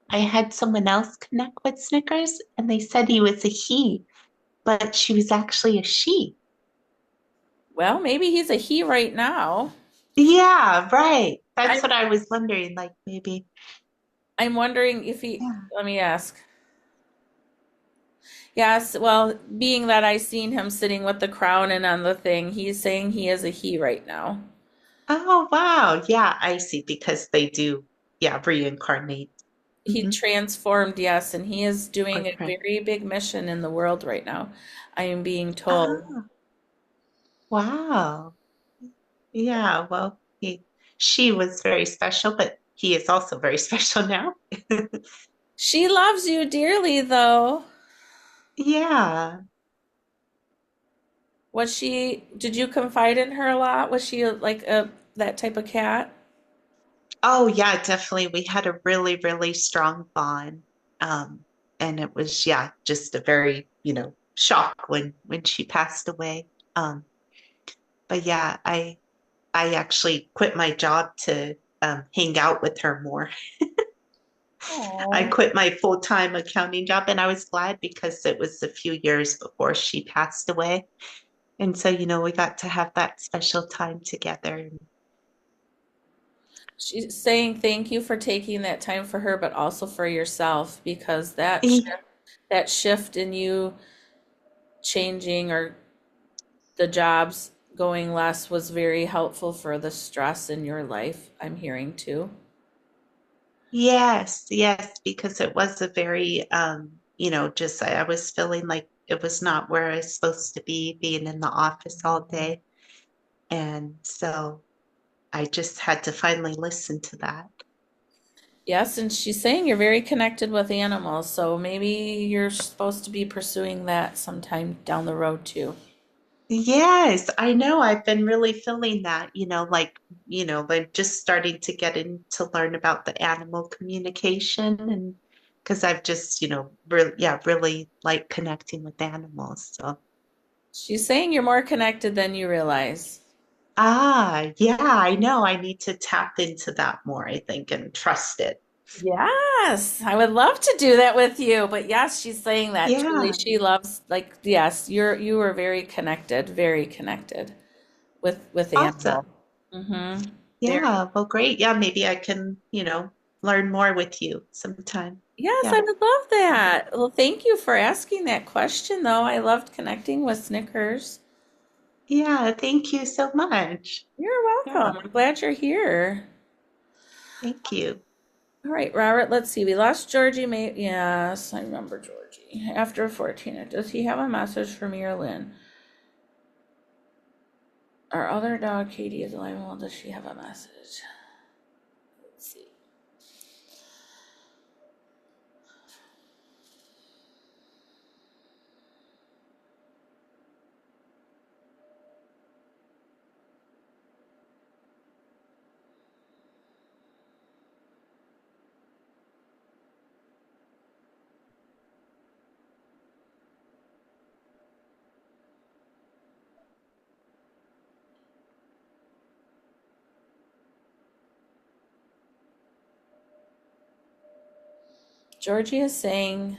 I had someone else connect with Snickers and they said he was a he, but she was actually a she. Well, maybe he's a he right now. Yeah, right. That's I'm what I was wondering, like maybe. I'm wondering if he, Yeah. let me ask. Yes, well, being that I seen him sitting with the crown and on the thing, he's saying he is a he right now. Oh, wow. Yeah, I see, because they do, yeah, reincarnate. He Hmm. transformed, yes, and he is doing a Okay. very big mission in the world right now. I am being told. Oh, wow. Yeah, well, she was very special, but he is also very special now. She loves you dearly, though. Yeah. Did you confide in her a lot? Was she like that type of cat? Oh, yeah, definitely. We had a really, really strong bond. Um, and it was, yeah, just a very, shock when she passed away. But yeah, I actually quit my job to hang out with her more. I Oh, quit my full-time accounting job, and I was glad because it was a few years before she passed away. And so, we got to have that special time together. She's saying thank you for taking that time for her, but also for yourself, because Eh, that shift in you changing, or the jobs going less, was very helpful for the stress in your life, I'm hearing too. Yes, yes, because it was a very, just I was feeling like it was not where I was supposed to be, being in the office all day. And so I just had to finally listen to that. Yes, and she's saying you're very connected with animals, so maybe you're supposed to be pursuing that sometime down the road too. Yes, I know. I've been really feeling that, like just starting to get in to learn about the animal communication and because I've just, really like connecting with animals. So, She's saying you're more connected than you realize. yeah, I know. I need to tap into that more, I think, and trust it. Yes, I would love to do that with you. But yes, she's saying that truly Yeah, she loves, like, yes, you are very connected with awesome. animals. Mm-hmm. Very. Yeah, well, great. Yeah, maybe I can, learn more with you sometime. Yes, I Yeah. would love that. Well, thank you for asking that question, though. I loved connecting with Snickers. Yeah, thank you so much. You're Yeah, welcome. I'm glad you're here. thank you. All right, Robert, let's see. We lost Georgie. Yes, I remember Georgie. After 14, does he have a message for me or Lynn? Our other dog, Katie, is alive. Well, does she have a message? Let's see. Georgie is saying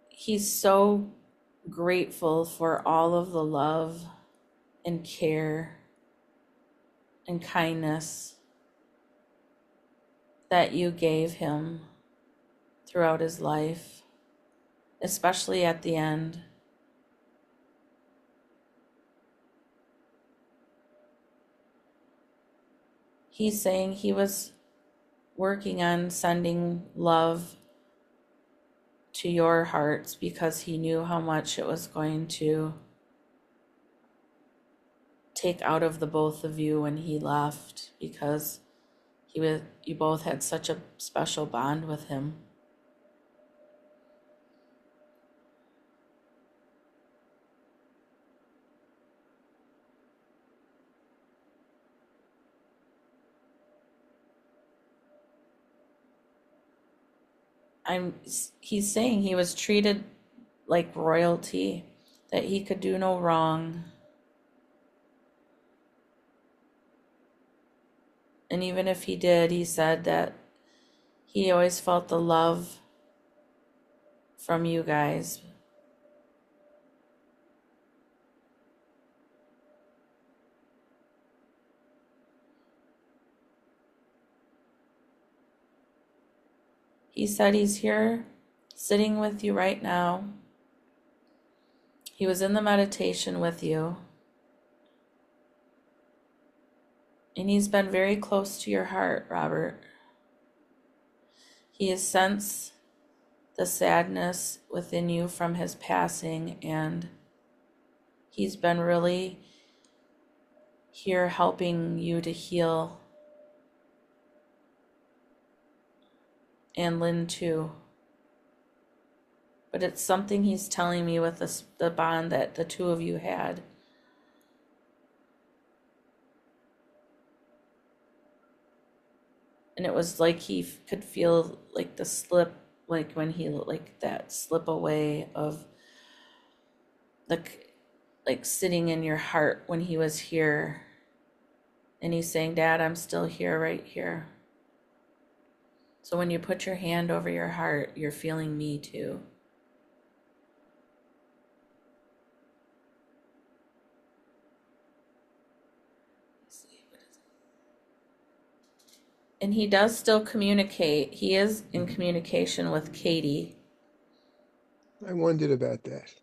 he's so grateful for all of the love and care and kindness that you gave him throughout his life, especially at the end. He's saying he was working on sending love to your hearts because he knew how much it was going to take out of the both of you when he left, because you both had such a special bond with him. I'm He's saying he was treated like royalty, that he could do no wrong. And even if he did, he said that he always felt the love from you guys. He said he's here sitting with you right now. He was in the meditation with you. And he's been very close to your heart, Robert. He has sensed the sadness within you from his passing, and he's been really here helping you to heal, and Lynn too. But it's something he's telling me with the bond that the two of you had. And it was like he could feel like the slip, like when he, like that slip away of the, like sitting in your heart when he was here. And he's saying, Dad, I'm still here, right here. So when you put your hand over your heart, you're feeling me too. And he does still communicate. He is in communication with Katie. I wondered about that.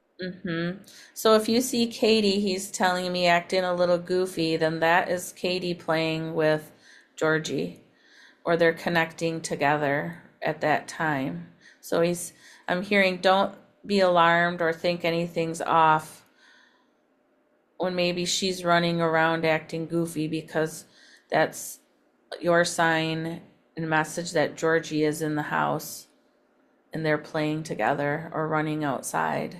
So if you see Katie, he's telling me acting a little goofy, then that is Katie playing with Georgie, or they're connecting together at that time. So I'm hearing, don't be alarmed or think anything's off when maybe she's running around acting goofy, because that's your sign and message that Georgie is in the house and they're playing together or running outside.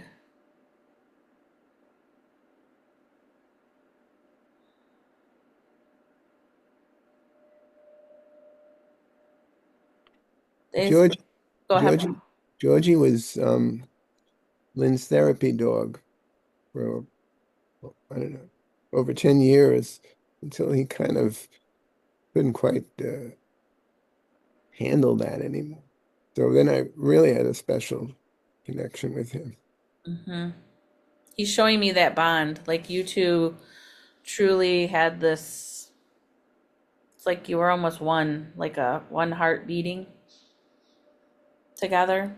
George, Go ahead. Georgie was Lynn's therapy dog for, I don't know, over 10 years, until he kind of couldn't quite handle that anymore. So then I really had a special connection with him. He's showing me that bond. Like you two truly had this, it's like you were almost one, like a one heart beating together.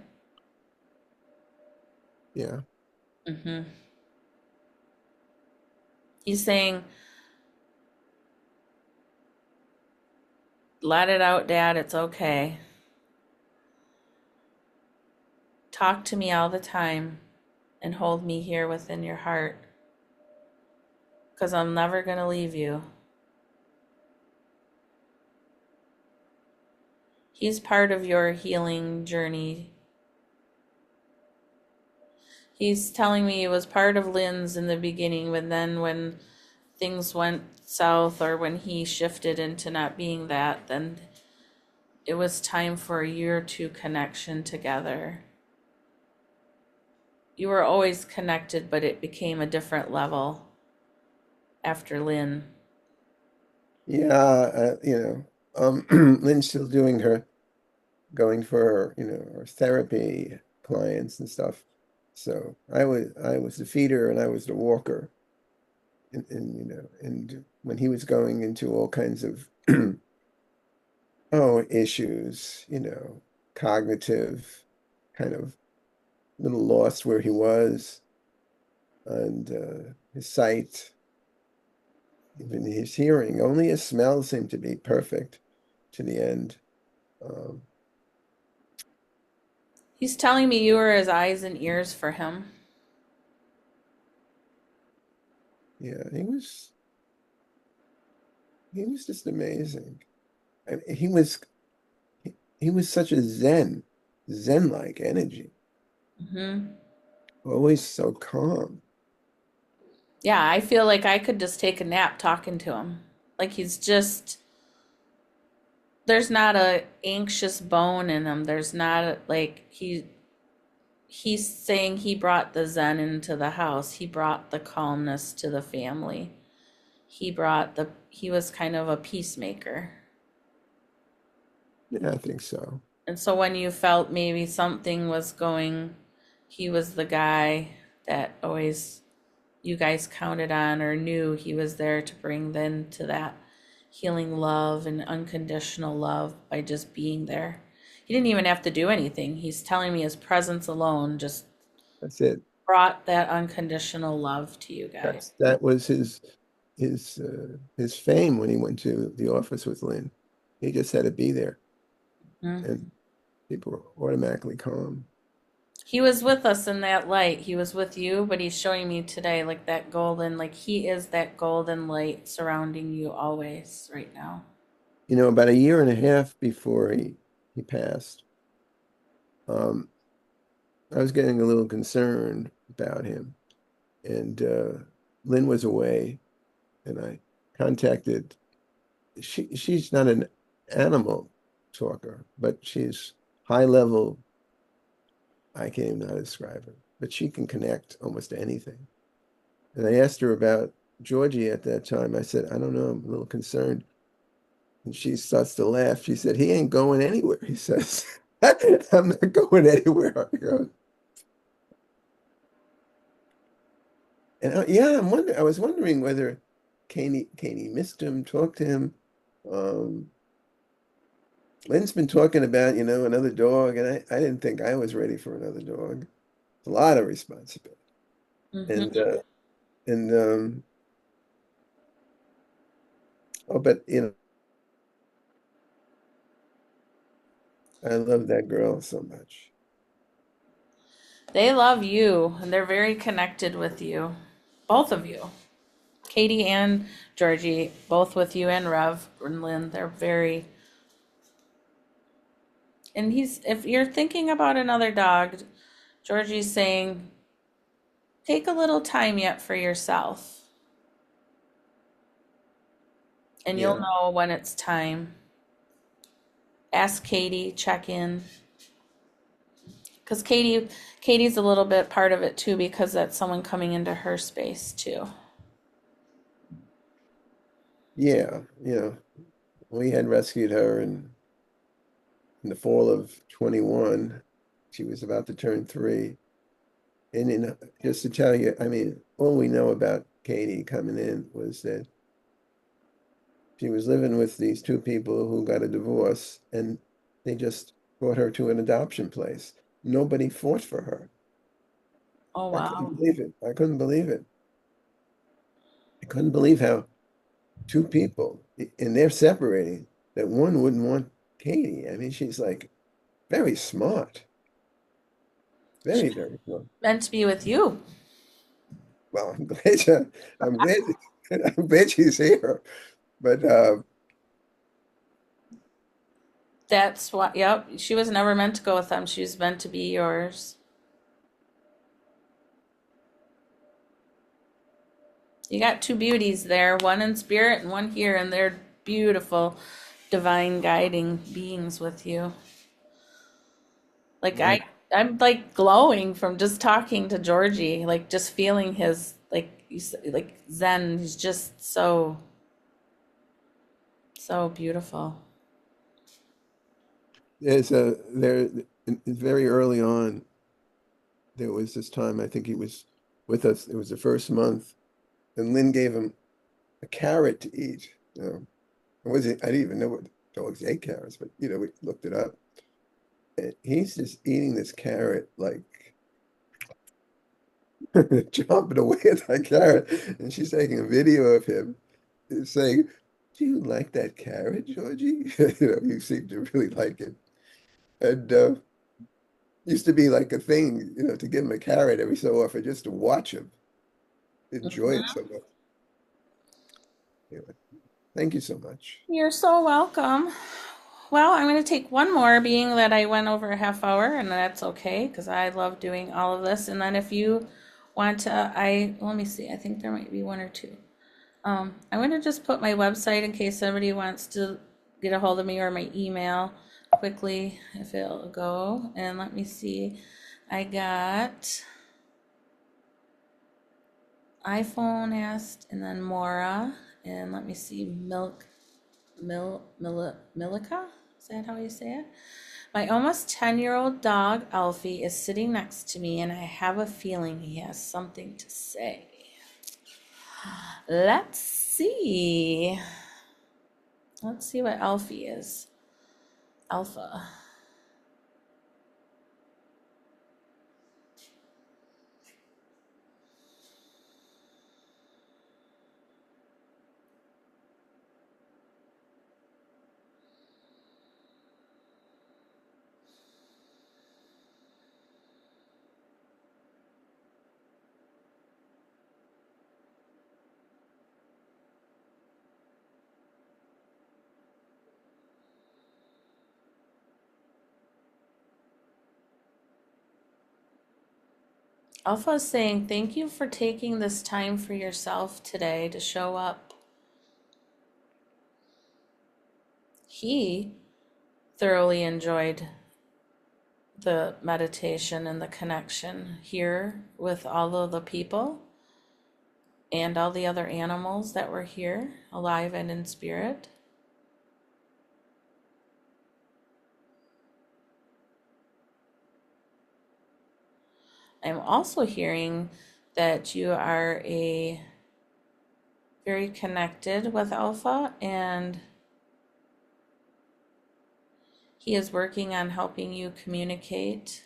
Yeah. He's saying, let it out, Dad, it's okay. Talk to me all the time and hold me here within your heart, because I'm never going to leave you. He's part of your healing journey. He's telling me it was part of Lynn's in the beginning, but then when things went south, or when he shifted into not being that, then it was time for your two connection together. You were always connected, but it became a different level after Lynn. Yeah, Lynn's still doing going for her therapy clients and stuff. So I was the feeder and I was the walker. And when he was going into all kinds of issues, cognitive, kind of little lost where he was, and his sight, even his hearing, only his smell seemed to be perfect to the end. He's telling me you were his eyes and ears for him. Yeah, he was just amazing. And he was such a zen-like energy. Always so calm. Yeah, I feel like I could just take a nap talking to him. Like there's not a anxious bone in him. There's not he's saying he brought the zen into the house. He brought the calmness to the family. He was kind of a peacemaker. Yeah, I think so. And so when you felt maybe something was going, he was the guy that always you guys counted on, or knew he was there to bring them to that healing love and unconditional love by just being there. He didn't even have to do anything. He's telling me his presence alone just That's it. brought that unconditional love to you guys. That was his fame when he went to the office with Lynn. He just had to be there, and people were automatically calm. He was with us in that light. He was with you, but he's showing me today like that golden, like he is that golden light surrounding you always right now. About a year and a half before he passed, I was getting a little concerned about him, and Lynn was away, and I contacted. She's not an animal talker, but she's high level. I can't even know how to describe her, but she can connect almost to anything. And I asked her about Georgie at that time. I said, I don't know, I'm a little concerned. And she starts to laugh. She said, he ain't going anywhere, he says. I'm not going anywhere. I go, and yeah, I was wondering whether Katie missed him, talked to him. Um, Lynn's been talking about, another dog, and I didn't think I was ready for another dog. It's a lot of responsibility. Mm-hmm. And oh, but I love that girl so much. They love you and they're very connected with you. Both of you. Katie and Georgie, both with you and Rev and Lynn. They're very. And if you're thinking about another dog, Georgie's saying, take a little time yet for yourself. And Yeah. you'll know when it's time. Ask Katie, check in. Because Katie's a little bit part of it too, because that's someone coming into her space too. Yeah, we had rescued her in the fall of 21. She was about to turn 3. And just to tell you, I mean, all we know about Katie coming in was that she was living with these 2 people who got a divorce, and they just brought her to an adoption place. Nobody fought for her. Oh, I wow. couldn't believe it. I couldn't believe it. I couldn't believe how 2 people, and they're separating, that one wouldn't want Katie. I mean, she's like very smart. Very, very smart. Meant to be with you. Well, I'm glad, I'm glad she's here. But That's what, yep. She was never meant to go with them. She was meant to be yours. You got 2 beauties there, one in spirit and one here, and they're beautiful, divine guiding beings with you. Like right. I'm like glowing from just talking to Georgie, like just feeling his like Zen. He's just so beautiful. Very early on, there was this time, I think he was with us. It was the first month, and Lynn gave him a carrot to eat. I didn't even know what dogs ate carrots, but we looked it up. And he's just eating this carrot, like chomping away at that carrot. And she's taking a video of him saying, do you like that carrot, Georgie? You seem to really like it. And used to be like a thing, to give him a carrot every so often just to watch him enjoy it so much. Anyway, thank you so much. You're so welcome. Well, I'm going to take one more, being that I went over a half hour, and that's okay because I love doing all of this. And then if you want to, let me see, I think there might be 1 or 2. I'm going to just put my website in case somebody wants to get a hold of me, or my email quickly if it'll go. And let me see, I got iPhone asked, and then Mora, and let me see, Milica? Is that how you say it? My almost 10-year-old dog, Alfie, is sitting next to me, and I have a feeling he has something to say. Let's see. Let's see what Alfie is. Alpha. Alpha is saying, thank you for taking this time for yourself today to show up. He thoroughly enjoyed the meditation and the connection here with all of the people. and all the other animals that were here, alive and in spirit. I'm also hearing that you are very connected with Alpha, and he is working on helping you communicate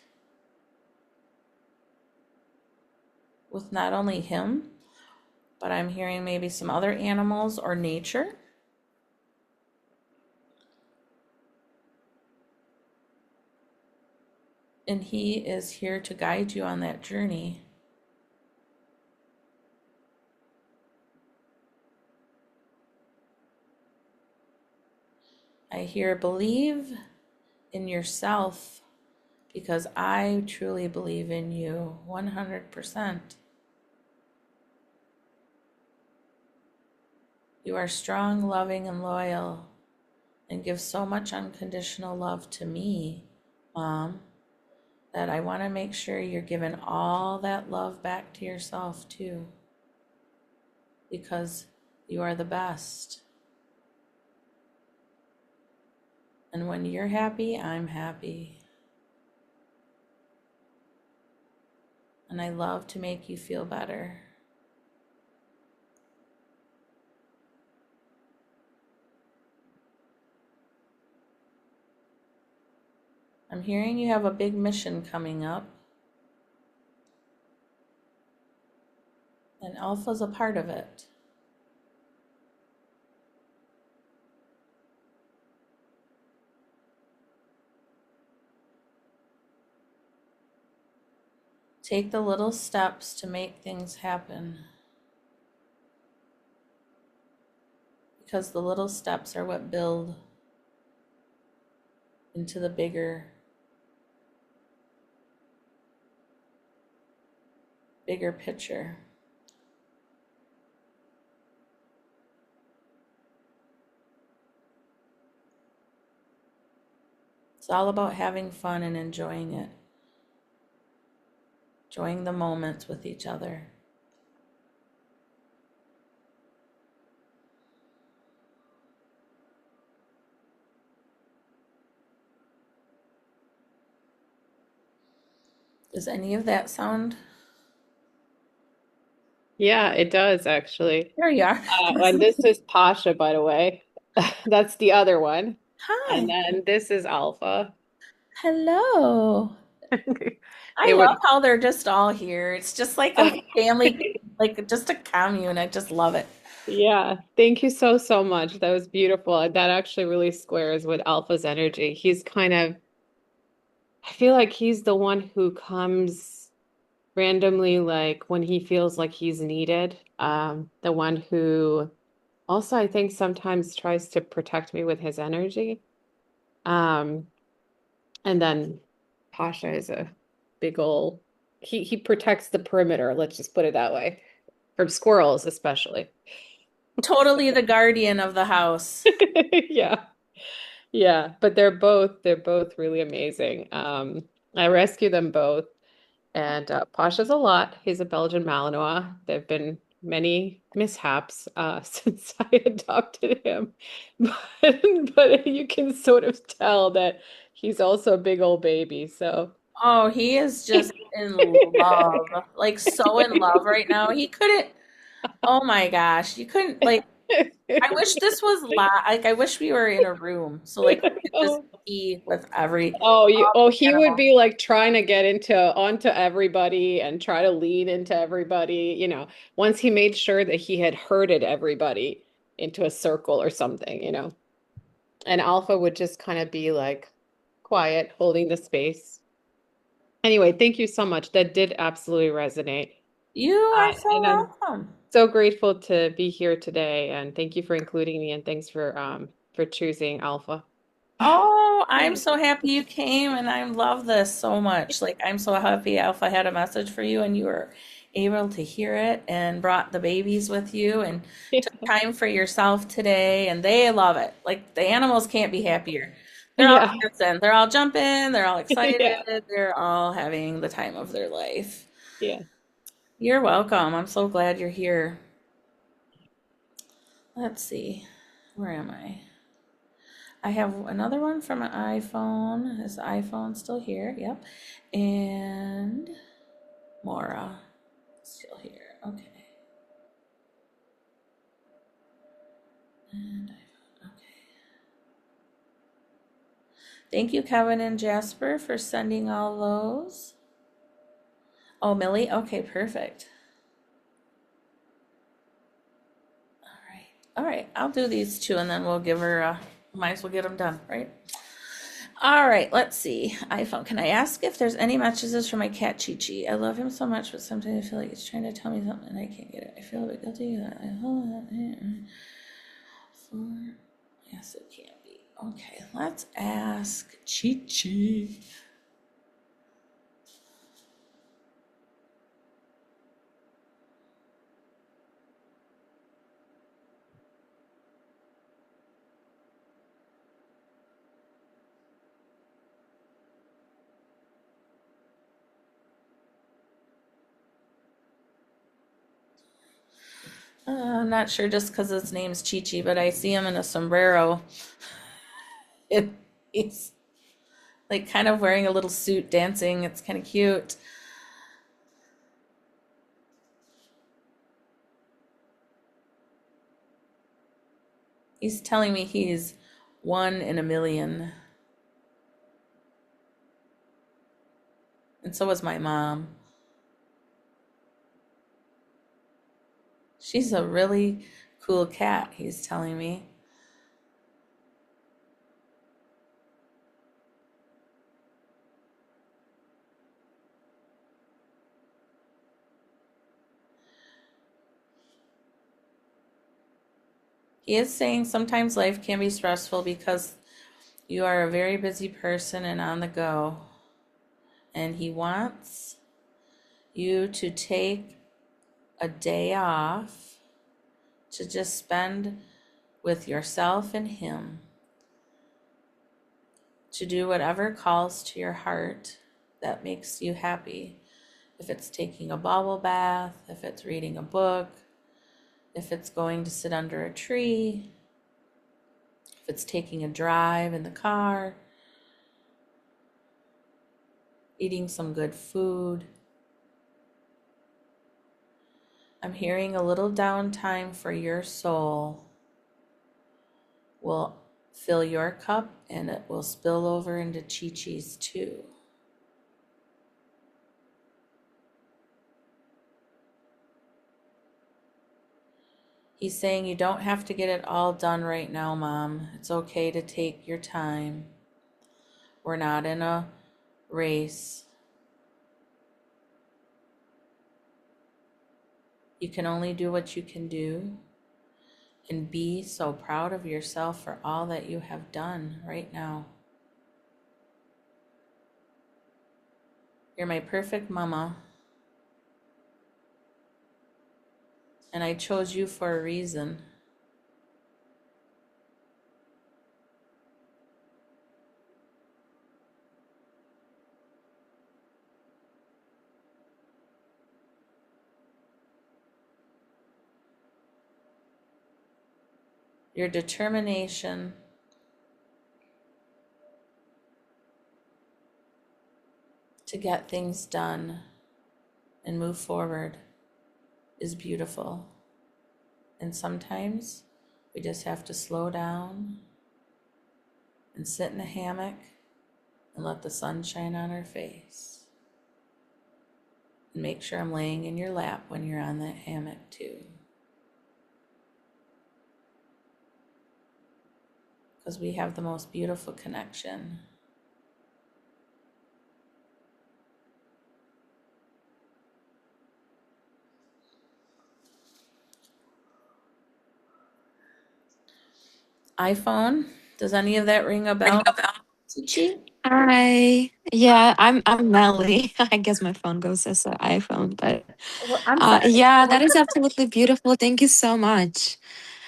with not only him, but I'm hearing maybe some other animals or nature. And he is here to guide you on that journey. I hear believe in yourself, because I truly believe in you 100%. You are strong, loving, and loyal, and give so much unconditional love to me, Mom, that I want to make sure you're giving all that love back to yourself too, because you are the best. And when you're happy, I'm happy. And I love to make you feel better. I'm hearing you have a big mission coming up, and Alpha's a part of it. Take the little steps to make things happen, because the little steps are what build into the bigger picture. It's all about having fun and enjoying it. Enjoying the moments with each other. Does any of that sound? Yeah, it does actually. There you are. And this is Pasha, by the way. That's the other one. And Hi. then this is Alpha. Hello. I It would, love how they're just all here. It's just like a family, like just a commune. I just love it. yeah. Thank you so, so much. That was beautiful. That actually really squares with Alpha's energy. He's kind of, I feel like he's the one who comes randomly, like when he feels like he's needed. The one who also, I think, sometimes tries to protect me with his energy. Um, and then Pasha is a big ol' he protects the perimeter, let's just put it that way, from squirrels especially. Totally the guardian of the house. Yeah. Yeah, but they're both really amazing. I rescue them both, and Pasha's a lot. He's a Belgian Malinois. There've been many mishaps since I adopted him, but you can sort of tell that he's also a big old baby. So Oh, he is just in love, like so in love right now. He couldn't, oh my gosh, you couldn't, like, I wish this was like, I wish we were in a room so like we could just be with He would animal. be like trying to get onto everybody and try to lean into everybody, once he made sure that he had herded everybody into a circle or something. And Alpha would just kind of be like quiet, holding the space. Anyway, thank you so much. That did absolutely resonate. You are so And I'm welcome. so grateful to be here today, and thank you for including me, and thanks for choosing Alpha. Oh, I'm so happy you came, and I love this so much. Like, I'm so happy Alpha had a message for you and you were able to hear it and brought the babies with you and took time for yourself today, and they love it. Like, the animals can't be happier. They're all Yeah. dancing, they're all jumping, they're all excited, Yeah. they're all having the time of their life. Yeah. You're welcome. I'm so glad you're here. Let's see. Where am I? I have another one from an iPhone. Is the iPhone still here? Yep. And Mora still here. Okay. And iPhone. Okay. Thank you, Kevin and Jasper, for sending all those. Oh, Millie? Okay, perfect. All right, I'll do these two and then we'll give her, might as well get them done, right? All right, let's see. iPhone, can I ask if there's any messages from my cat Chi Chi? I love him so much, but sometimes I feel like he's trying to tell me something and I can't get it. I feel a bit guilty that I hold that. Yes, it can be. Okay, let's ask Chi Chi. I'm not sure just because his name's Chi Chi, but I see him in a sombrero. He's like kind of wearing a little suit dancing. It's kind of cute. He's telling me he's 1 in a million. And so was my mom. She's a really cool cat, he's telling me. He is saying sometimes life can be stressful because you are a very busy person and on the go. And he wants you to take a day off to just spend with yourself and him, to do whatever calls to your heart that makes you happy. If it's taking a bubble bath, if it's reading a book, if it's going to sit under a tree, if it's taking a drive in the car, eating some good food. I'm hearing a little downtime for your soul will fill your cup and it will spill over into Chi-Chi's too. He's saying you don't have to get it all done right now, Mom. It's okay to take your time. We're not in a race. You can only do what you can do, and be so proud of yourself for all that you have done right now. You're my perfect mama, and I chose you for a reason. Your determination to get things done and move forward is beautiful. And sometimes we just have to slow down and sit in a hammock and let the sun shine on our face. And make sure I'm laying in your lap when you're on that hammock too. Because we have the most beautiful connection. iPhone, does any of that ring a bell? Chi? Hi. Yeah, I'm Melly. I guess my phone goes as an iPhone, but Well, I'm sorry. yeah, that is absolutely beautiful. Thank you so much.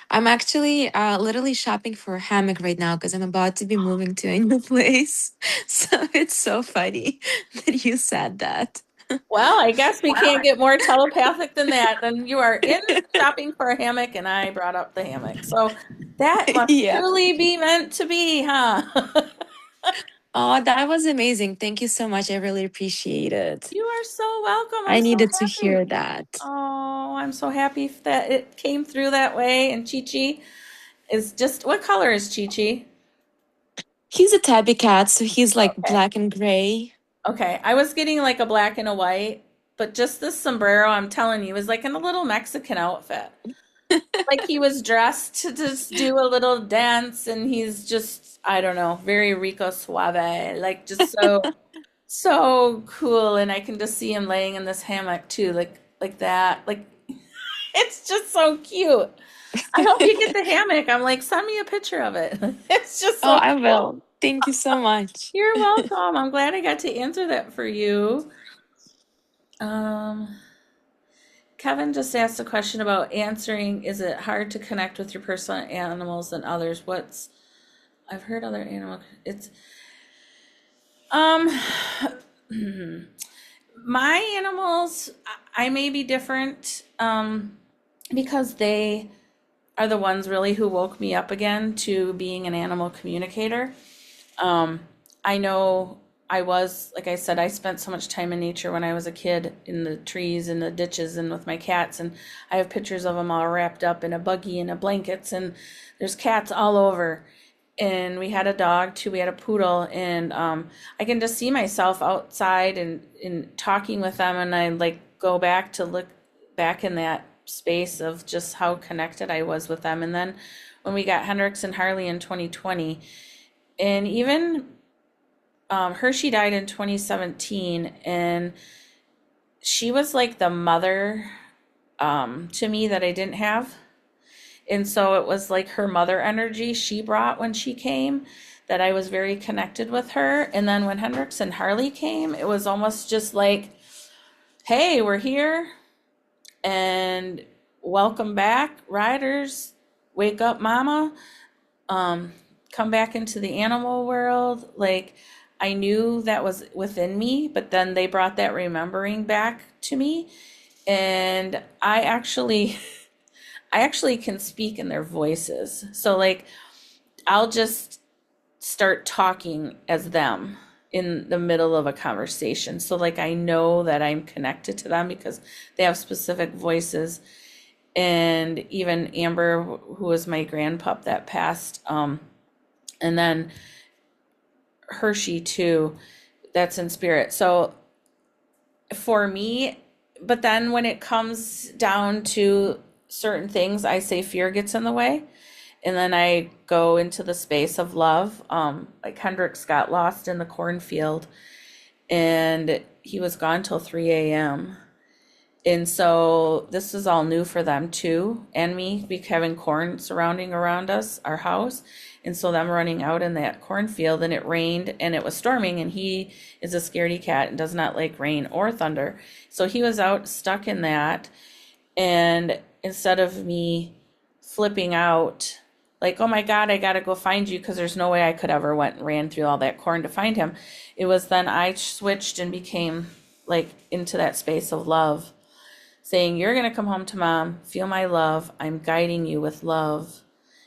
I'm actually literally shopping for a hammock right now because I'm about to be moving to a new place. So it's so funny that you said that. Well, I guess we can't get more telepathic than that. Then you are in shopping for a hammock, and I brought up the hammock. So that must Yeah. truly be meant to be, huh? Oh, that was amazing. Thank you so much. I really appreciate it. You are so welcome. I I'm so needed to happy. hear that. Oh, I'm so happy that it came through that way. And Chi Chi is just, what color is Chi Chi? He's a tabby cat, so he's like Okay. black and gray. Okay. I was getting like a black and a white, but just this sombrero, I'm telling you, is like in a little Mexican outfit. Like he was dressed to just do a little dance, and he's just, I don't know, very Rico Suave, like just so cool. And I can just see him laying in this hammock too, like that. Like it's just so cute. I hope you get the hammock. I'm like, send me a picture of it. It's just Oh, so I cool. will. Thank you so much. You're welcome. I'm glad I got to answer that for you. Um, Kevin just asked a question about answering. Is it hard to connect with your personal animals than others? I've heard other animal. It's um, my animals. I may be different. Because they are the ones really who woke me up again to being an animal communicator. I know I was, like I said, I spent so much time in nature when I was a kid, in the trees and the ditches and with my cats, and I have pictures of them all wrapped up in a buggy and a blankets, and there's cats all over. And we had a dog too, we had a poodle, and I can just see myself outside and talking with them, and I like go back to look back in that space of just how connected I was with them. And then when we got Hendrix and Harley in 2020, and even Hershey died in 2017, and she was like the mother to me that I didn't have. And so it was like her mother energy she brought when she came, that I was very connected with her. And then when Hendrix and Harley came, it was almost just like, hey, we're here, and welcome back, riders. Wake up, mama. Come back into the animal world. Like, I knew that was within me, but then they brought that remembering back to me. And I actually can speak in their voices. So like I'll just start talking as them in the middle of a conversation. So like I know that I'm connected to them because they have specific voices. And even Amber, who was my grandpup that passed, and then Hershey too, that's in spirit. So for me, but then when it comes down to certain things, I say fear gets in the way. And then I go into the space of love. Like Hendrix got lost in the cornfield, and he was gone till 3 a.m. And so this is all new for them too, and me, having corn surrounding around us, our house. And so them running out in that cornfield, and it rained and it was storming, and he is a scaredy cat and does not like rain or thunder. So he was out stuck in that. And instead of me flipping out, like, oh my God, I got to go find you, because there's no way I could ever went and ran through all that corn to find him. It was then I switched and became like into that space of love, saying, you're going to come home to mom, feel my love. I'm guiding you with love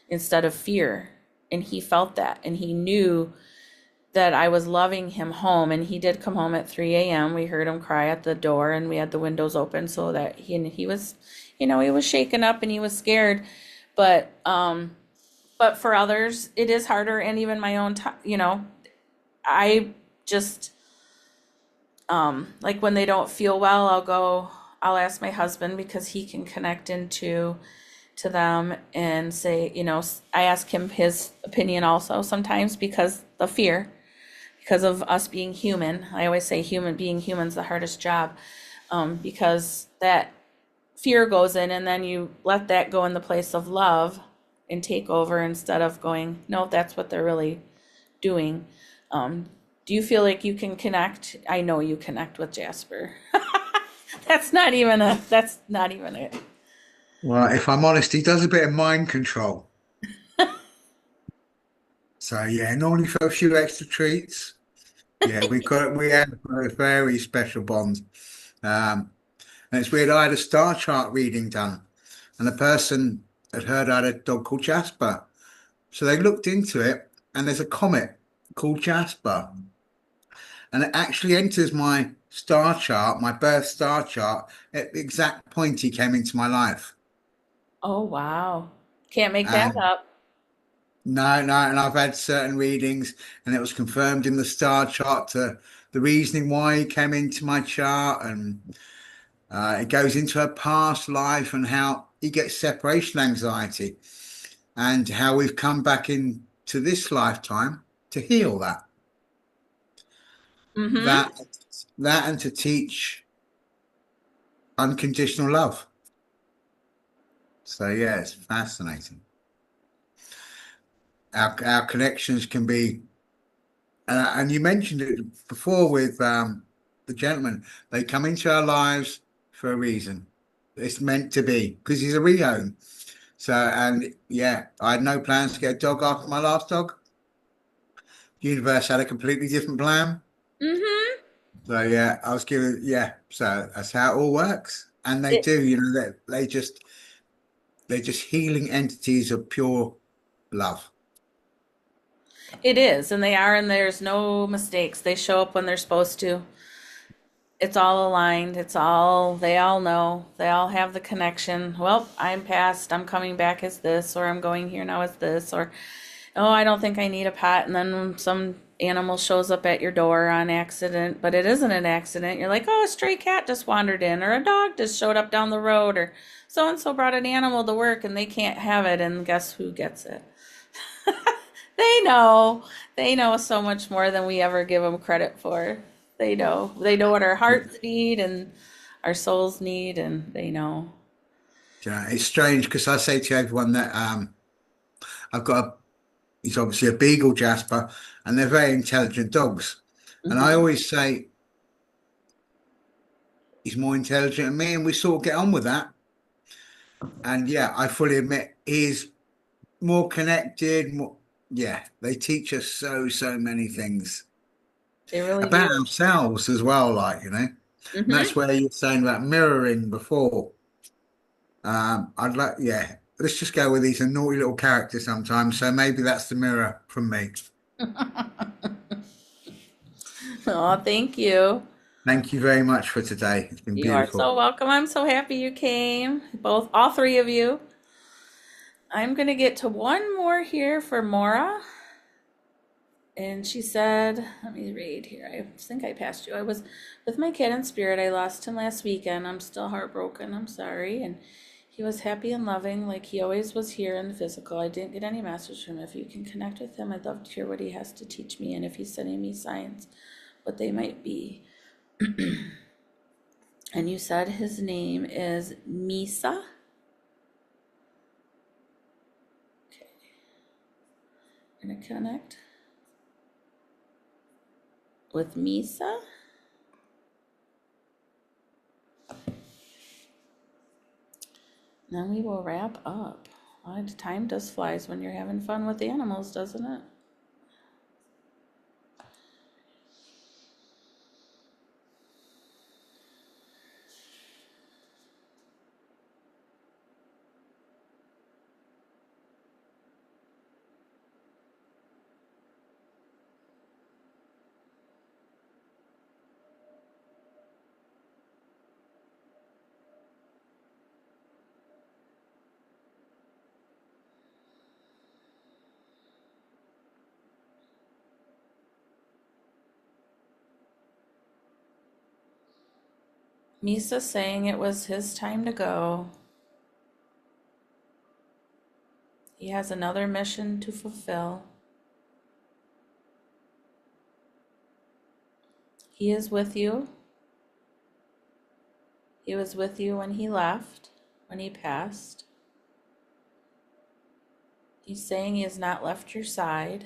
instead of fear. And he felt that, and he knew that I was loving him home. And he did come home at 3 a.m. We heard him cry at the door, and we had the windows open so that he was, he was shaken up and he was scared. But for others, it is harder. And even my own, I just, like when they don't feel well, I'll ask my husband, because he can connect into to them and say, I ask him his opinion also sometimes, because the fear, because of us being human. I always say being human's the hardest job, because that fear goes in, and then you let that go in the place of love and take over, instead of going, no, that's what they're really doing. Do you feel like you can connect? I know you connect with Jasper. That's not even it. Well, if I'm honest, he does a bit of mind control. So yeah, normally for a few extra treats. Yeah, we had a very special bond. And it's weird. I had a star chart reading done, and the person had heard I had a dog called Jasper. So they looked into it, and there's a comet called Jasper, and it actually enters my star chart, my birth star chart, at the exact point he came into my life. Oh, wow. Can't make that And up. no, and I've had certain readings, and it was confirmed in the star chart to the reasoning why he came into my chart, and it goes into her past life and how he gets separation anxiety, and how we've come back into this lifetime to heal that, Mm-hmm. that, that, and to teach unconditional love. So yeah, it's fascinating. Our connections can be, and you mentioned it before with the gentleman. They come into our lives for a reason. It's meant to be because he's a rehome. So, and yeah, I had no plans to get a dog after my last dog. Universe had a completely different plan. Mm-hmm. So yeah, I was given, yeah. So that's how it all works. And they It, do, they're just healing entities of pure love. it is, and they are, and there's no mistakes. They show up when they're supposed to. It's all aligned. They all know. They all have the connection. Well, I'm past. I'm coming back as this, or I'm going here now as this, or, oh, I don't think I need a pet. And then some animal shows up at your door on accident, but it isn't an accident. You're like, oh, a stray cat just wandered in, or a dog just showed up down the road, or so and so brought an animal to work and they can't have it. And guess who gets it? They know. They know so much more than we ever give them credit for. They know. They know what our hearts need and our souls need, and they know. Yeah, it's strange because I say to everyone that I've got he's obviously a beagle, Jasper, and they're very intelligent dogs. And I Hmm. always say he's more intelligent than me, and we sort of get on with that. And yeah, I fully admit he's more connected, more, yeah, they teach us so many things They really do. about ourselves as well, and that's Hmm. where you're saying about mirroring before. I'd like, yeah, let's just go with he's a naughty little character sometimes, so maybe that's the mirror from me. Oh, thank you. Thank you very much for today. It's been You are beautiful. so welcome. I'm so happy you came. All three of you. I'm going to get to one more here for Mora. And she said, let me read here. I think I passed you. I was with my cat in spirit. I lost him last weekend. I'm still heartbroken. I'm sorry. And he was happy and loving like he always was here in the physical. I didn't get any message from him. If you can connect with him, I'd love to hear what he has to teach me and if he's sending me signs, what they might be. And you said his name is Misa? Okay. I'm going to connect with Misa. Then we will wrap up. Time does flies when you're having fun with the animals, doesn't it? Misa saying it was his time to go. He has another mission to fulfill. He is with you. He was with you when he left, when he passed. He's saying he has not left your side.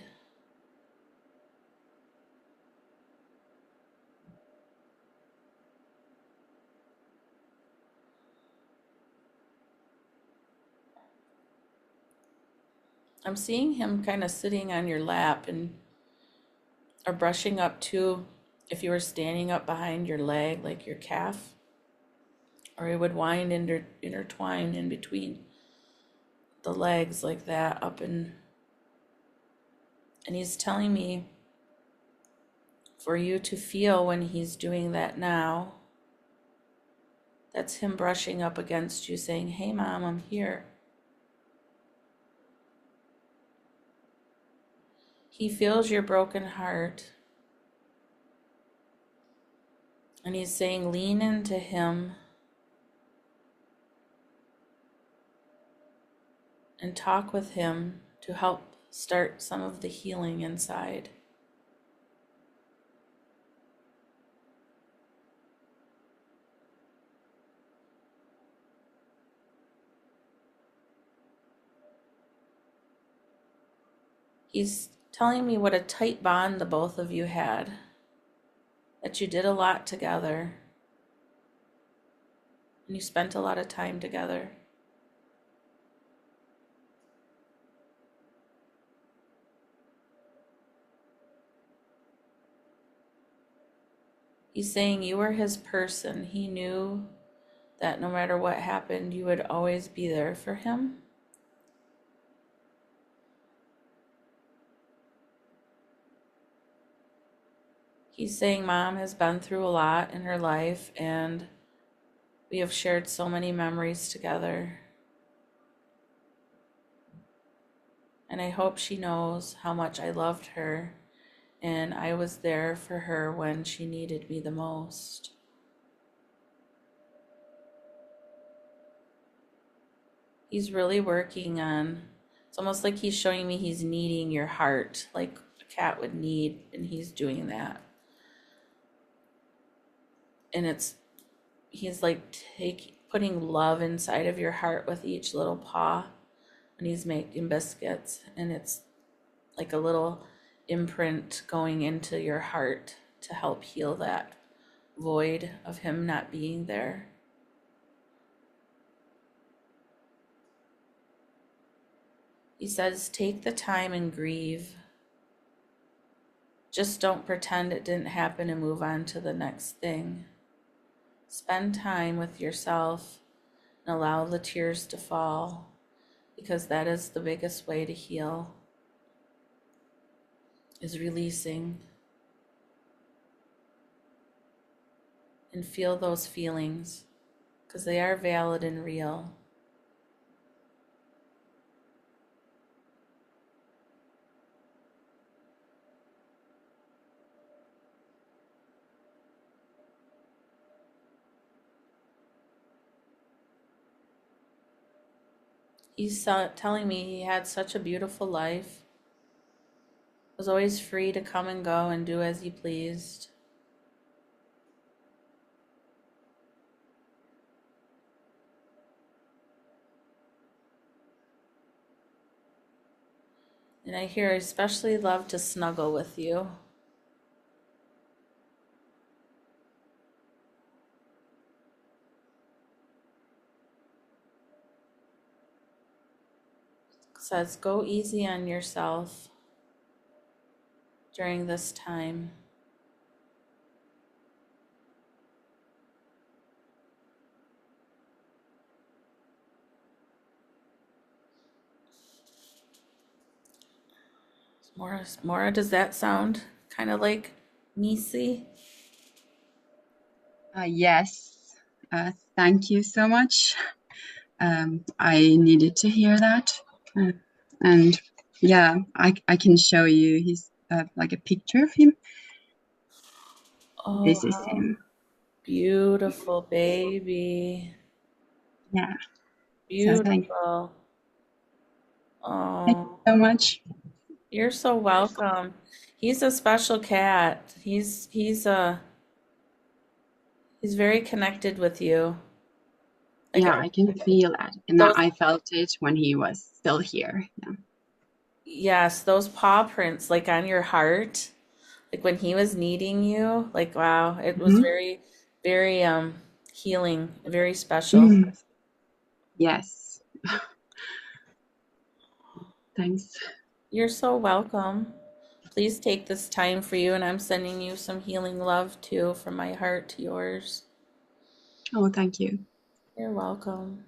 I'm seeing him kind of sitting on your lap, and or brushing up to, if you were standing up behind your leg, like your calf, or it would wind intertwine in between the legs like that up and he's telling me for you to feel when he's doing that now, that's him brushing up against you saying, hey mom, I'm here. He feels your broken heart. And he's saying, lean into him and talk with him to help start some of the healing inside. He's telling me what a tight bond the both of you had, that you did a lot together, and you spent a lot of time together. He's saying you were his person. He knew that no matter what happened, you would always be there for him. He's saying mom has been through a lot in her life, and we have shared so many memories together. And I hope she knows how much I loved her, and I was there for her when she needed me the most. He's really working on, it's almost like he's showing me he's kneading your heart, like a cat would knead, and he's doing that. And he's like putting love inside of your heart with each little paw when he's making biscuits, and it's like a little imprint going into your heart to help heal that void of him not being there. He says, take the time and grieve. Just don't pretend it didn't happen and move on to the next thing. Spend time with yourself and allow the tears to fall, because that is the biggest way to heal, is releasing. And feel those feelings, because they are valid and real. He's telling me he had such a beautiful life, was always free to come and go and do as he pleased. And I hear especially love to snuggle with you. Says, go easy on yourself during this time. Maura, does that sound kind of like Nisi? Yes, thank you so much. I needed to hear that. And yeah, I can show you his like a picture of him. Oh, This is how him. beautiful, baby. Yeah. So thank Beautiful. you Oh, so much. you're so welcome. He's a special cat. He's very connected with you. Like Yeah, I can feel that. And those, I felt it when he was still here. Yeah. yes, those paw prints like on your heart, like when he was needing you, like wow, it was very, very healing, very special. Yes. Thanks. You're so welcome. please take this time for you, and I'm sending you some healing love too from my heart to yours. Oh, thank you. You're welcome.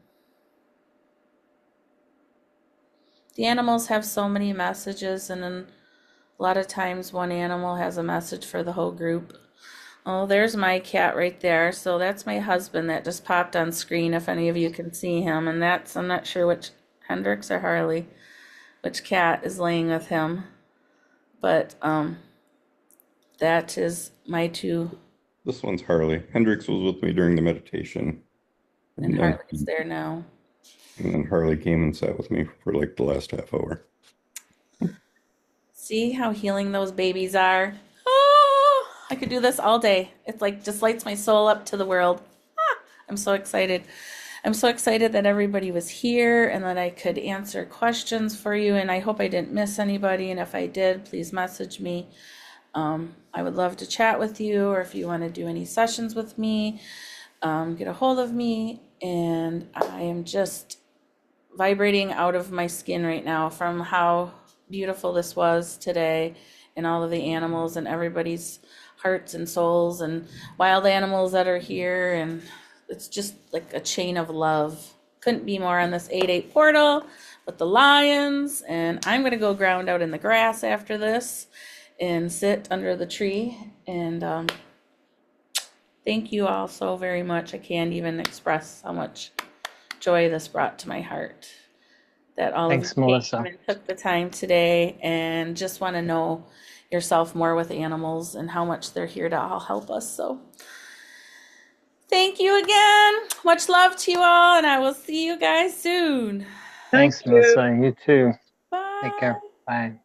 The animals have so many messages, and then a lot of times one animal has a message for the whole group. Oh, there's my cat right there. So that's my husband that just popped on screen, if any of you can see him. And that's, I'm not sure which, Hendrix or Harley, which cat is laying with him. But that is my two, This one's Harley. Hendrix was with me during the meditation. and Harley's there now. And then Harley came and sat with me for like the last half hour. See how healing those babies are? Oh, I could do this all day. It's like just lights my soul up to the world. I'm so excited. I'm so excited that everybody was here and that I could answer questions for you. And I hope I didn't miss anybody. And if I did, please message me. I would love to chat with you, or if you want to do any sessions with me, get a hold of me. And I am just vibrating out of my skin right now from how beautiful this was today, and all of the animals and everybody's hearts and souls and wild animals that are here. And it's just like a chain of love. Couldn't be more on this 8/8 portal with the lions. And I'm going to go ground out in the grass after this and sit under the tree. And thank you all so very much. I can't even express how much joy this brought to my heart, that all Thanks, of you Melissa. came and took the time today and just want to know yourself more with animals and how much they're here to all help us. So thank you again. Much love to you all, and I will see you guys soon. Thanks, Melissa. You too. Bye. Take care. Bye.